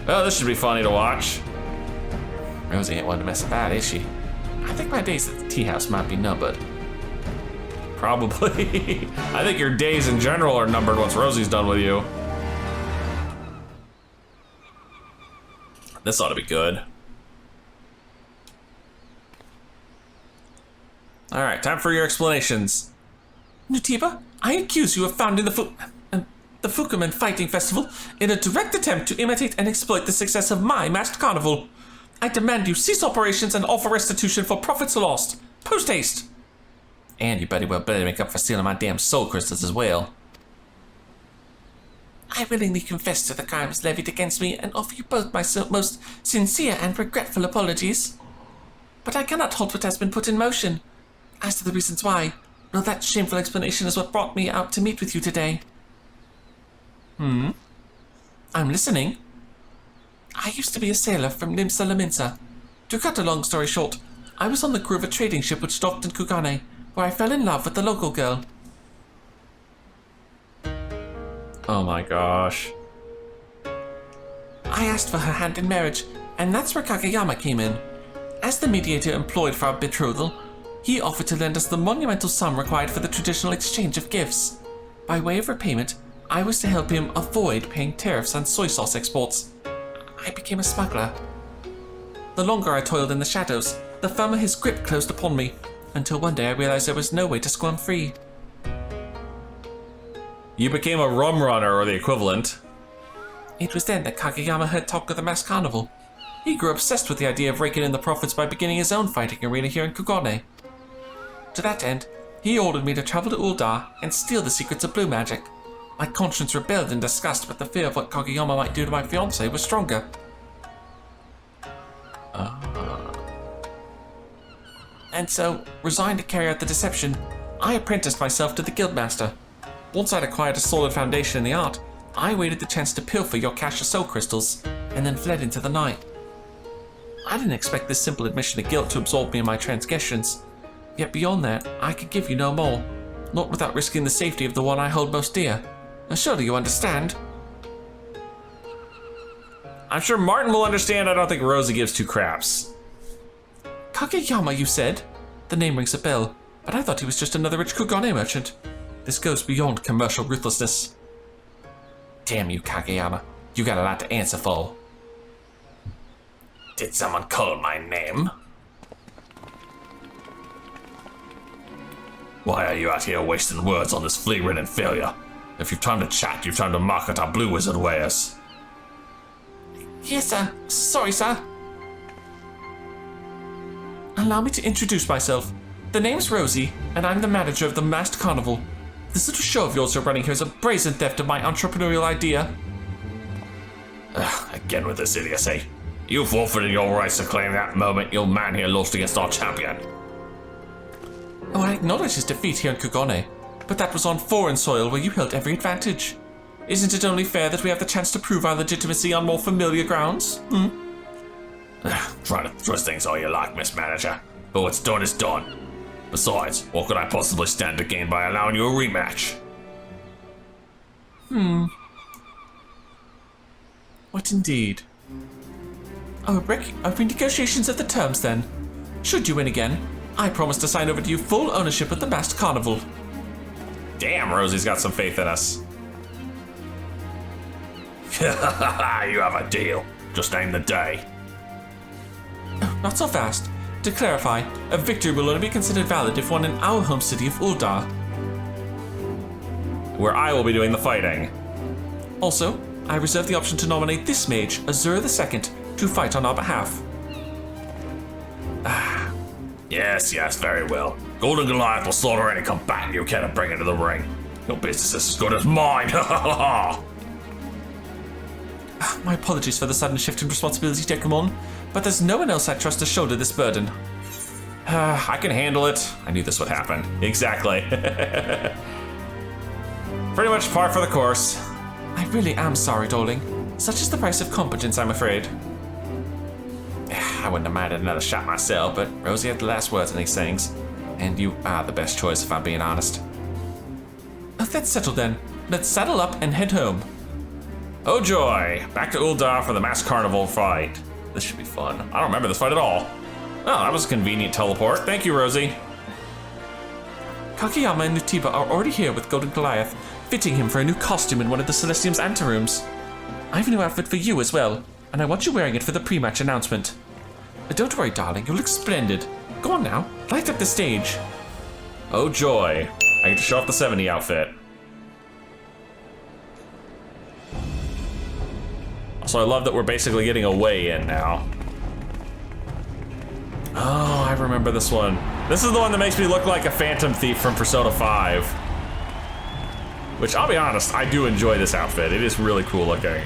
Oh, this should be funny to watch. Rosie ain't one to mess about, is she? I think my days at the tea house might be numbered. Probably. I think your days in general are numbered once Rosie's done with you. This ought to be good. Alright, time for your explanations. Nutiba, I accuse you of founding the Fukumen Fighting Festival in a direct attempt to imitate and exploit the success of my masked carnival. I demand you cease operations and offer restitution for profits lost. Post haste. And you better make up for stealing my damn soul crystals as well. I willingly confess to the crimes levied against me and offer you both my most sincere and regretful apologies. But I cannot halt what has been put in motion. As to the reasons why, well, that shameful explanation is what brought me out to meet with you today. I'm listening. I used to be a sailor from Limsa Laminsa. To cut a long story short, I was on the crew of a trading ship which docked in Kugane, where I fell in love with the local girl. Oh my gosh. I asked for her hand in marriage, and that's where Kageyama came in. As the mediator employed for our betrothal, he offered to lend us the monumental sum required for the traditional exchange of gifts. By way of repayment, I was to help him avoid paying tariffs on soy sauce exports. I became a smuggler. The longer I toiled in the shadows, the firmer his grip closed upon me, until one day I realized there was no way to squirm free. You became a rum runner or the equivalent. It was then that Kageyama heard talk of the masked carnival. He grew obsessed with the idea of raking in the profits by beginning his own fighting arena here in Kugane. To that end, he ordered me to travel to Uldar and steal the secrets of blue magic. My conscience rebelled in disgust, but the fear of what Kageyama might do to my fiancée was stronger. And so, resigned to carry out the deception, I apprenticed myself to the guildmaster. Once I'd acquired a solid foundation in the art, I waited the chance to pilfer your cache of soul crystals, and then fled into the night. I didn't expect this simple admission of guilt to absolve me of my transgressions, yet beyond that, I could give you no more, not without risking the safety of the one I hold most dear. Now surely you understand? I'm sure Martin will understand. I don't think Rosie gives two craps. Kageyama, you said? The name rings a bell, but I thought he was just another rich Kugane merchant. This goes beyond commercial ruthlessness. Damn you, Kageyama. You got a lot to answer for. Did someone call my name? Why are you out here wasting words on this flea-ridden failure? If you've time to chat, you've time to mock at our blue wizard wares. Yes, sir. Sorry, sir. Allow me to introduce myself. The name's Rosie, and I'm the manager of the Masked Carnival. This little show of yours you're running here is a brazen theft of my entrepreneurial idea. Again with this idiocy. You forfeited your rights to claim that moment your man here lost against our champion. Oh, I acknowledge his defeat here in Kugane, but that was on foreign soil where you held every advantage. Isn't it only fair that we have the chance to prove our legitimacy on more familiar grounds? Try to twist things all you like, Miss Manager, but what's done is done. Besides, what could I possibly stand to gain by allowing you a rematch? What indeed? Oh, renegotiations of the terms then. Should you win again, I promise to sign over to you full ownership of the Masked Carnival. Damn, Rosie's got some faith in us. You have a deal. Just name the day. Oh, not so fast. To clarify, a victory will only be considered valid if won in our home city of Uldar. Where I will be doing the fighting. Also, I reserve the option to nominate this mage, Azuro II, to fight on our behalf. Yes, very well. Golden Goliath will slaughter any combatant you care to bring into the ring. Your business is as good as mine. My apologies for the sudden shift in responsibility, Dekumon, but there's no one else I trust to shoulder this burden. I can handle it. I knew this would happen. Exactly. Pretty much par for the course. I really am sorry, darling. Such is the price of competence, I'm afraid. I wouldn't have minded another shot myself, but Rosie had the last words on these things. And you are the best choice, if I'm being honest. Oh, that's settled then. Let's saddle up and head home. Oh joy! Back to Uldar for the Masked Carnival fight. This should be fun. I don't remember this fight at all. Oh, that was a convenient teleport. Thank you, Rosie. Kageyama and Nutiba are already here with Golden Goliath, fitting him for a new costume in one of the Celestium's anterooms. I have a new outfit for you as well, and I want you wearing it for the pre-match announcement. But don't worry, darling, you look splendid. Go on now, light up the stage. Oh joy. I get to show off the 70 outfit. So I love that we're basically getting a weigh-in now. Oh, I remember this one. This is the one that makes me look like a Phantom Thief from Persona 5. Which, I'll be honest, I do enjoy this outfit. It is really cool looking.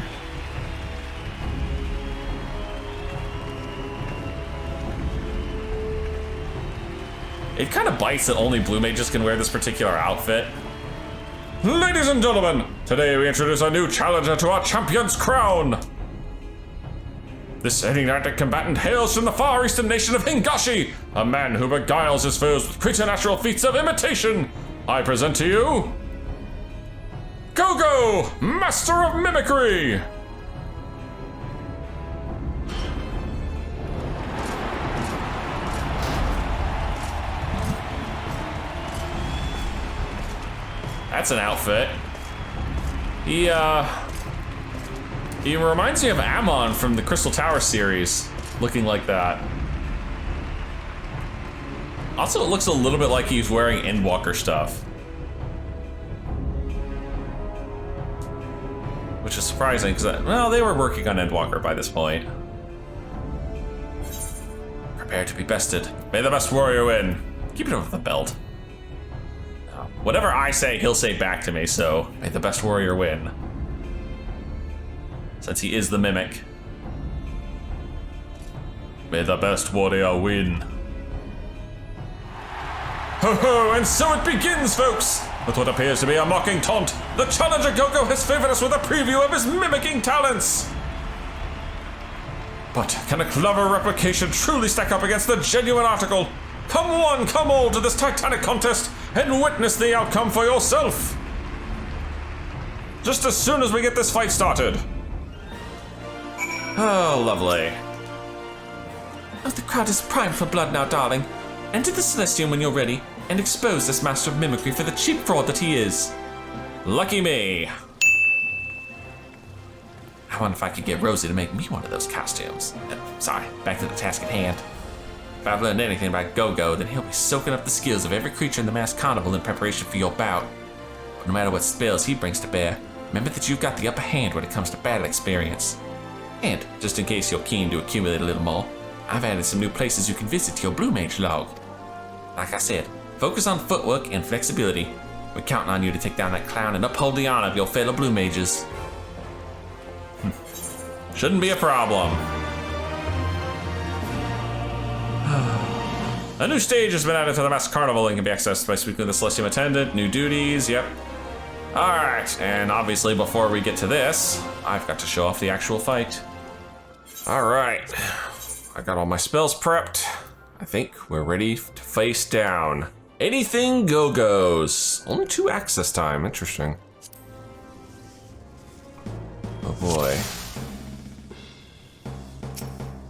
It kind of bites that only blue mages can wear this particular outfit. Ladies and gentlemen, today we introduce a new challenger to our champion's crown. This enigmatic combatant hails from the far eastern nation of Hingashi, a man who beguiles his foes with preternatural feats of imitation. I present to you... Gogo, Master of Mimicry! That's an outfit. He reminds me of Amon from the Crystal Tower series, looking like that. Also, it looks a little bit like he's wearing Endwalker stuff. Which is surprising, because, well, they were working on Endwalker by this point. Prepare to be bested. May the best warrior win. Keep it over the belt. Whatever I say, he'll say back to me, so may the best warrior win. Since he is the mimic. May the best warrior win. Ho ho, and so it begins, folks! With what appears to be a mocking taunt, the challenger Gogo has favored us with a preview of his mimicking talents. But can a clever replication truly stack up against the genuine article? Come one, come all to this titanic contest and witness the outcome for yourself. Just as soon as we get this fight started. Oh, lovely. Oh, the crowd is primed for blood now, darling. Enter the Celestium when you're ready, and expose this master of mimicry for the cheap fraud that he is. Lucky me. I wonder if I could get Rosie to make me one of those costumes. Sorry, back to the task at hand. If I've learned anything about Gogo, then he'll be soaking up the skills of every creature in the masked carnival in preparation for your bout. But no matter what spells he brings to bear, remember that you've got the upper hand when it comes to battle experience. And, just in case you're keen to accumulate a little more, I've added some new places you can visit to your Blue Mage log. Like I said, focus on footwork and flexibility. We're counting on you to take down that clown and uphold the honor of your fellow Blue Mages. Shouldn't be a problem. A new stage has been added to the Masked Carnival and can be accessed by speaking with the Celestium Attendant. New duties, yep. Alright, and obviously before we get to this, I've got to show off the actual fight. Alright, I got all my spells prepped. I think we're ready to face down. Anything Go-Go's. Only 2 acts this time, interesting. Oh boy.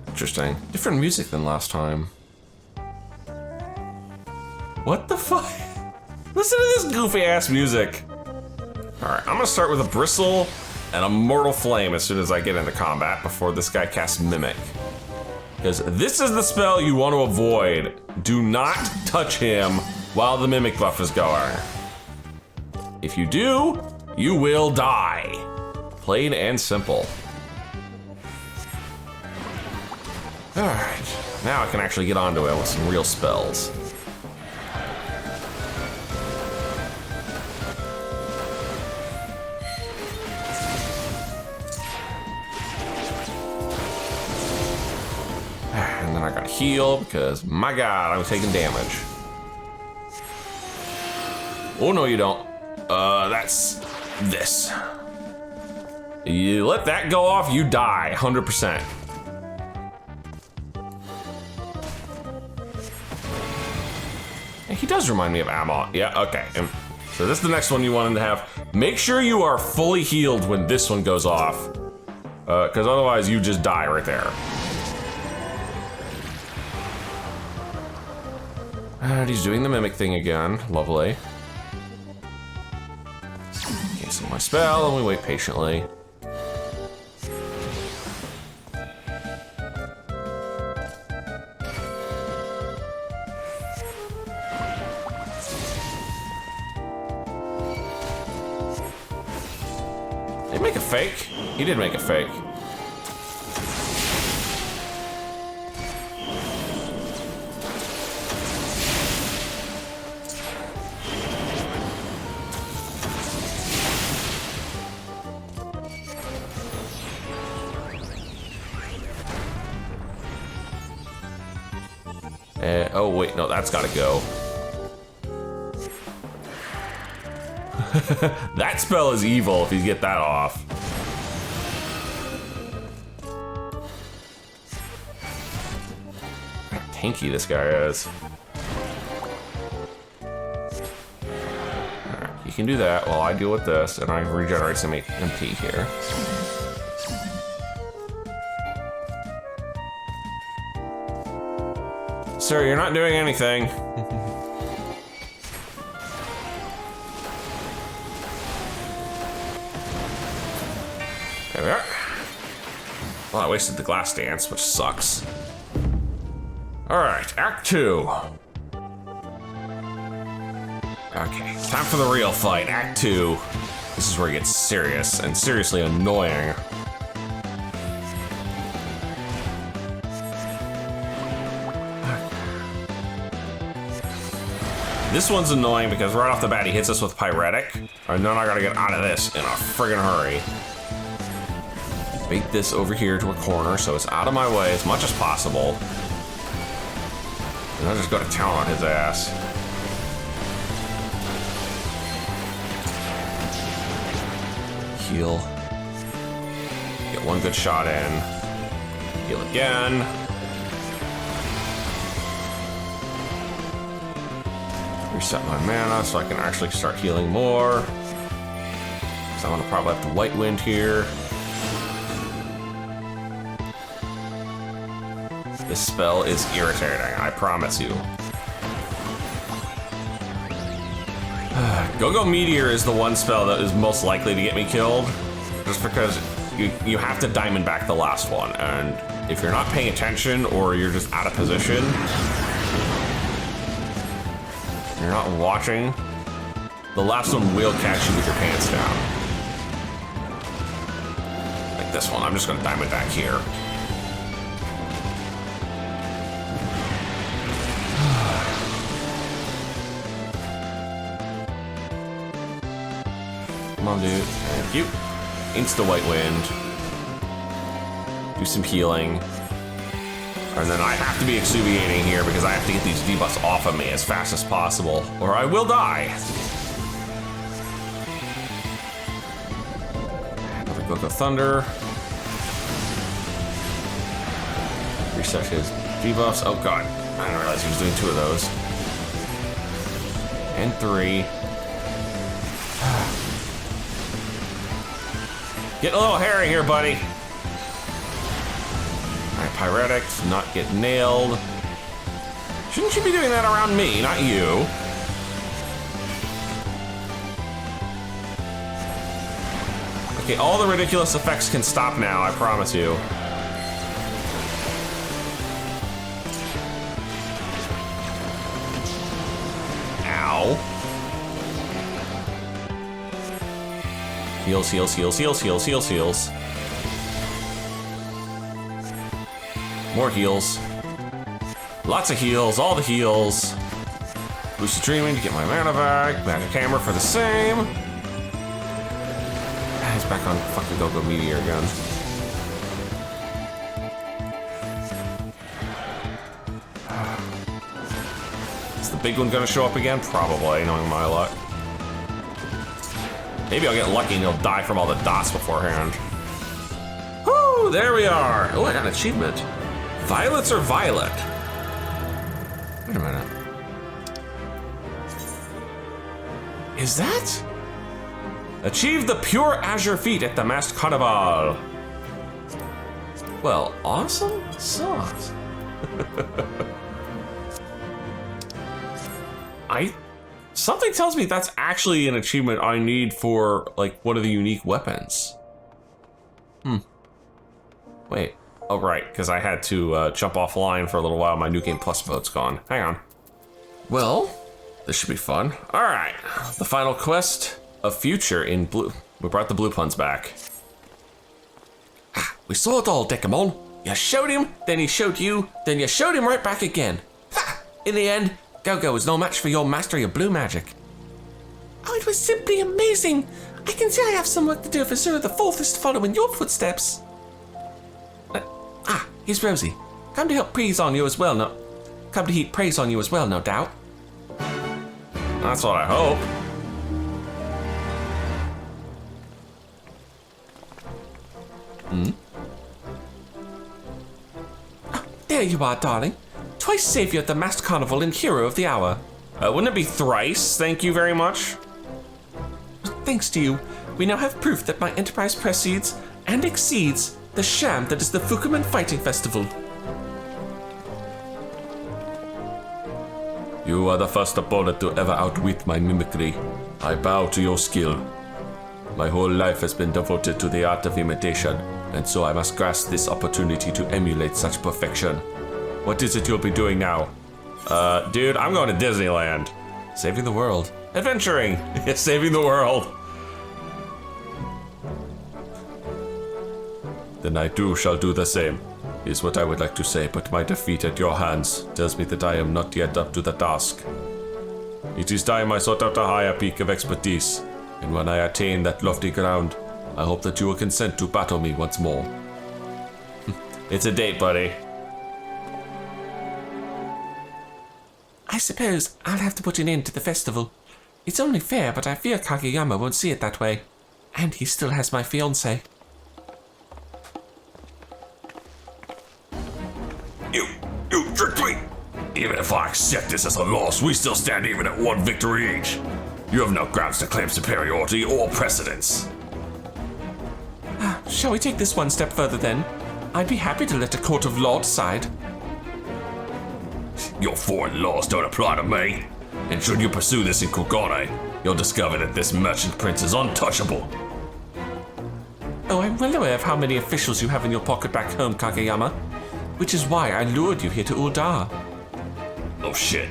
Interesting. Different music than last time. What the fuck? Listen to this goofy ass music. Alright, I'm gonna start with a bristle and a mortal flame as soon as I get into combat before this guy casts Mimic. Because this is the spell you want to avoid. Do not touch him while the Mimic buff is going. If you do, you will die. Plain and simple. Alright, now I can actually get onto it with some real spells. And then I gotta heal because, my god, I'm taking damage. Oh no, you don't. That's this. You let that go off, you die, 100%. He does remind me of Amot. Yeah, okay. So this is the next one you want him to have. Make sure you are fully healed when this one goes off. Because otherwise you just die right there. And he's doing the Mimic thing again. Lovely. Cancel my spell and we wait patiently. Did he make a fake? He did make a fake. Oh wait, no, that's gotta go. That spell is evil if you get that off. How tanky this guy is. Alright, you can do that while I deal with this, and I regenerate some MP here. Sir, you're not doing anything. There we are. Well, I wasted the glass dance, which sucks. Alright, Act 2. Okay, time for the real fight, Act 2. This is where it gets serious and seriously annoying. This one's annoying because right off the bat he hits us with Pyretic, and then I gotta get out of this in a friggin' hurry. Bait this over here to a corner so it's out of my way as much as possible. And I'll just go to town on his ass. heal. Get one good shot in. Heal again. Reset my mana so I can actually start healing more. So I'm gonna probably have to White Wind here. This spell is irritating, I promise you. Gogo Meteor is the one spell that is most likely to get me killed, just because you have to diamond back the last one, and if you're not paying attention or you're just out of position, you're not watching, the last one will catch you with your pants down. Like this one, I'm just gonna diamond back here. Come on, dude. Thank you. Insta White Wind. Do some healing. And then I have to be exuviating here because I have to get these debuffs off of me as fast as possible, or I will die. Another Gogo Thunder. Reset his debuffs. Oh god, I didn't realize he was doing 2 of those. And 3. Getting a little hairy here, buddy. Alright, Pyretic, not get nailed. Shouldn't you be doing that around me, not you? Okay, all the ridiculous effects can stop now, I promise you. Ow. Heals, heals, heals, heals, heals, heals, heals. More heals. Lots of heals, all the heals. Lucid Dreaming to get my mana back. Magic Hammer for the same. He's back on fucking Gogo Meteor again. Is the big one gonna show up again? Probably, knowing my luck. Maybe I'll get lucky and he'll die from all the dots beforehand. Woo! There we are! Oh, I got an achievement. Violets or Violet? Wait a minute. Is that? Achieve the pure azure feat at the masked Carnivale. Well, awesome sauce. Something tells me that's actually an achievement I need for, like, one of the unique weapons. Wait. Oh, right, because I had to jump offline for a little while. My New Game Plus mode's gone. Hang on. Well, this should be fun. All right, the final quest of Future in blue. We brought the blue puns back. We saw it all, Dekumon. You showed him, then he showed you, then you showed him right back again. Ha! In the end, Gogo is no match for your mastery of blue magic. Oh, it was simply amazing. I can see I have some work to do if Azuro the Fourth is to follow in your footsteps. Here's Rosie. Come to help praise on you as well, no. Come to heap praise on you as well, no doubt. That's what I hope. There you are, darling. Twice savior of the masked carnival and hero of the hour. Wouldn't it be thrice? Thank you very much. Thanks to you, we now have proof that my enterprise precedes and exceeds the sham that is the Fukumen Fighting Festival. You are the first opponent to ever outwit my mimicry. I bow to your skill. My whole life has been devoted to the art of imitation, and so I must grasp this opportunity to emulate such perfection. What is it you'll be doing now? Dude, I'm going to Disneyland. Saving the world. Adventuring. Saving the world. Then I too shall do the same, is what I would like to say, but my defeat at your hands tells me that I am not yet up to the task. It is time I sought out a higher peak of expertise, and when I attain that lofty ground, I hope that you will consent to battle me once more. It's a date, buddy. I suppose I'll have to put an end to the festival. It's only fair, but I fear Kageyama won't see it that way. And he still has my fiancée. You tricked me! Even if I accept this as a loss, we still stand even at 1 victory each. You have no grounds to claim superiority or precedence. Shall we take this one step further then? I'd be happy to let a court of law decide. Your foreign laws don't apply to me. And should you pursue this in Kugane, you'll discover that this merchant prince is untouchable. Oh, I'm well aware of how many officials you have in your pocket back home, Kageyama. Which is why I lured you here to Uldar. Oh shit.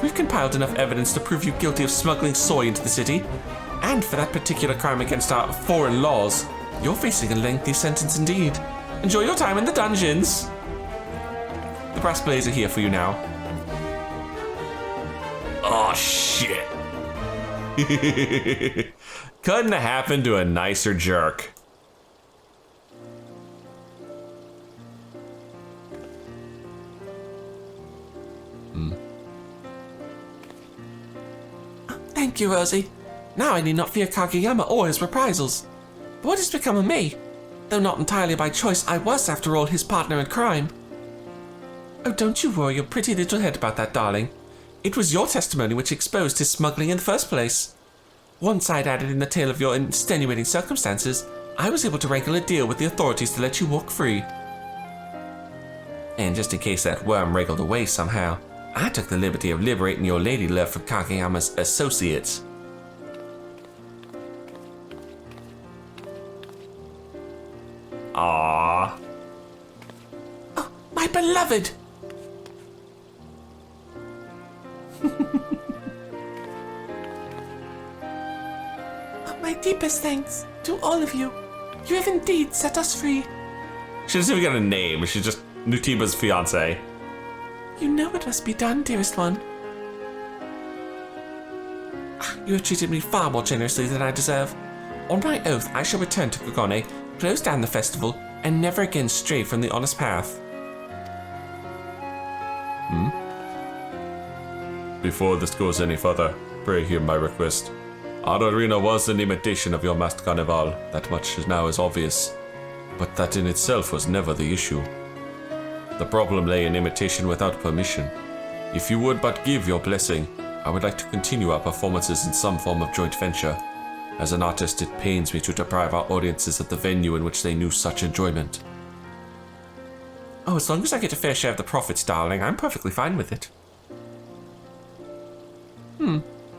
We've compiled enough evidence to prove you guilty of smuggling soy into the city. And for that particular crime against our foreign laws, you're facing a lengthy sentence indeed. Enjoy your time in the dungeons. The brass blades are here for you now. Oh shit. Couldn't have happened to a nicer jerk. Thank you, Rosie. Now I need not fear Kageyama or his reprisals. But what has become of me? Though not entirely by choice, I was, after all, his partner in crime. Oh, don't you worry your pretty little head about that, darling. It was your testimony which exposed his smuggling in the first place. Once I'd added in the tale of your extenuating circumstances, I was able to wrangle a deal with the authorities to let you walk free. And just in case that worm wriggled away somehow, I took the liberty of liberating your lady love from Kageyama's associates. Aww. Oh, my beloved! Oh, my deepest thanks to all of you. You have indeed set us free. She doesn't even got a name. She's just Nutiba's fiance. You know it must be done, dearest one. You have treated me far more generously than I deserve. On my oath, I shall return to Kugane, close down the festival, and never again stray from the honest path. Before this goes any further, pray hear my request. Our arena was an imitation of your masked Carnivale, that much now is obvious. But that in itself was never the issue. The problem lay in imitation without permission. If you would but give your blessing, I would like to continue our performances in some form of joint venture. As an artist, it pains me to deprive our audiences of the venue in which they knew such enjoyment. Oh, as long as I get a fair share of the profits, darling, I'm perfectly fine with it.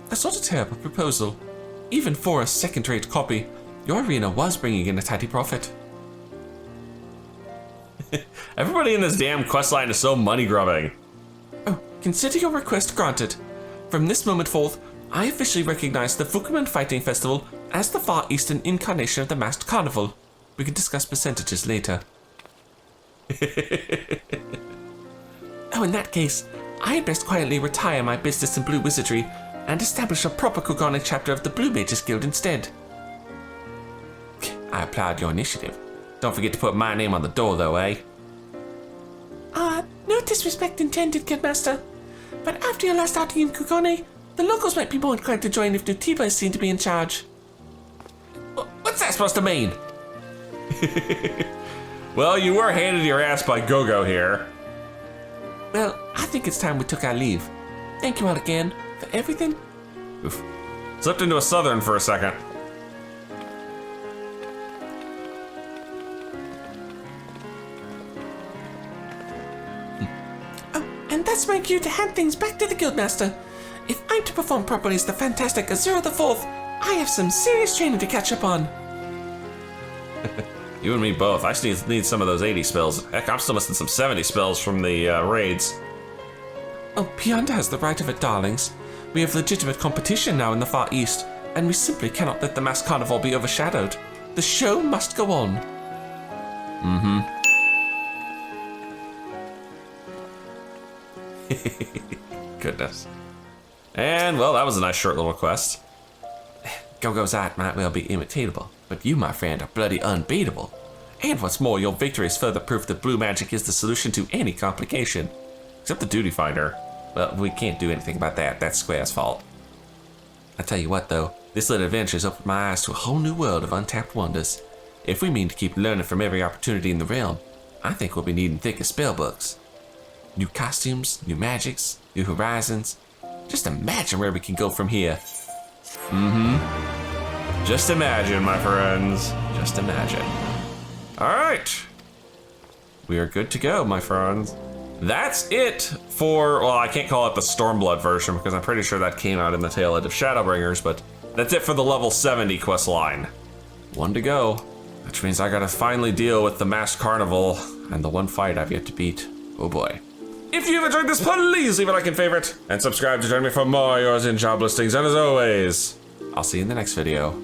That's not a terrible proposal. Even for a second-rate copy, your arena was bringing in a tidy profit. Everybody in this damn questline is so money-grubbing. Oh, consider your request granted. From this moment forth, I officially recognize the Fukumen Fighting Festival as the far eastern incarnation of the masked carnival. We can discuss percentages later. Oh, in that case, I had best quietly retire my business in blue wizardry and establish a proper Kugane chapter of the Blue Mages Guild instead. I applaud your initiative. Don't forget to put my name on the door, though, eh? No disrespect intended, Guildmaster. But after your last outing in Kugane, the locals might be more inclined to join if Nutiba is seen to be in charge. What's that supposed to mean? Well, you were handed your ass by Gogo here. Well, I think it's time we took our leave. Thank you all again for everything. Oof. Slipped into a southern for a second. Oh, and that's my cue to hand things back to the Guildmaster. If I'm to perform properly as the fantastic Azuro IV, I have some serious training to catch up on. You and me both. I just need some of those 80 spells. Heck, I'm still missing some 70 spells from the raids. Oh, Pianda has the right of it, darlings. We have legitimate competition now in the Far East, and we simply cannot let the mass carnival be overshadowed. The show must go on. Goodness. And, well, that was a nice short little quest. Gogo's art might well be imitatable, but you, my friend, are bloody unbeatable. And what's more, your victory is further proof that blue magic is the solution to any complication. Except the duty finder. Well, we can't do anything about that. That's Square's fault. I tell you what, though, This little adventure has opened my eyes to a whole new world of untapped wonders. If we mean to keep learning from every opportunity in the realm, I think we'll be needing thicker spell books. New costumes, new magics, new horizons. Just imagine where we can go from here. Just imagine, my friends. Just imagine. All right. We are good to go, my friends. That's it for, well, I can't call it the Stormblood version because I'm pretty sure that came out in the tail end of Shadowbringers, but that's it for the level 70 quest line. One to go, which means I gotta finally deal with the masked carnival and the one fight I've yet to beat. Oh boy. If you've enjoyed this, please leave a like and favorite, and subscribe to join me for more Eorzea job listings, and as always, I'll see you in the next video.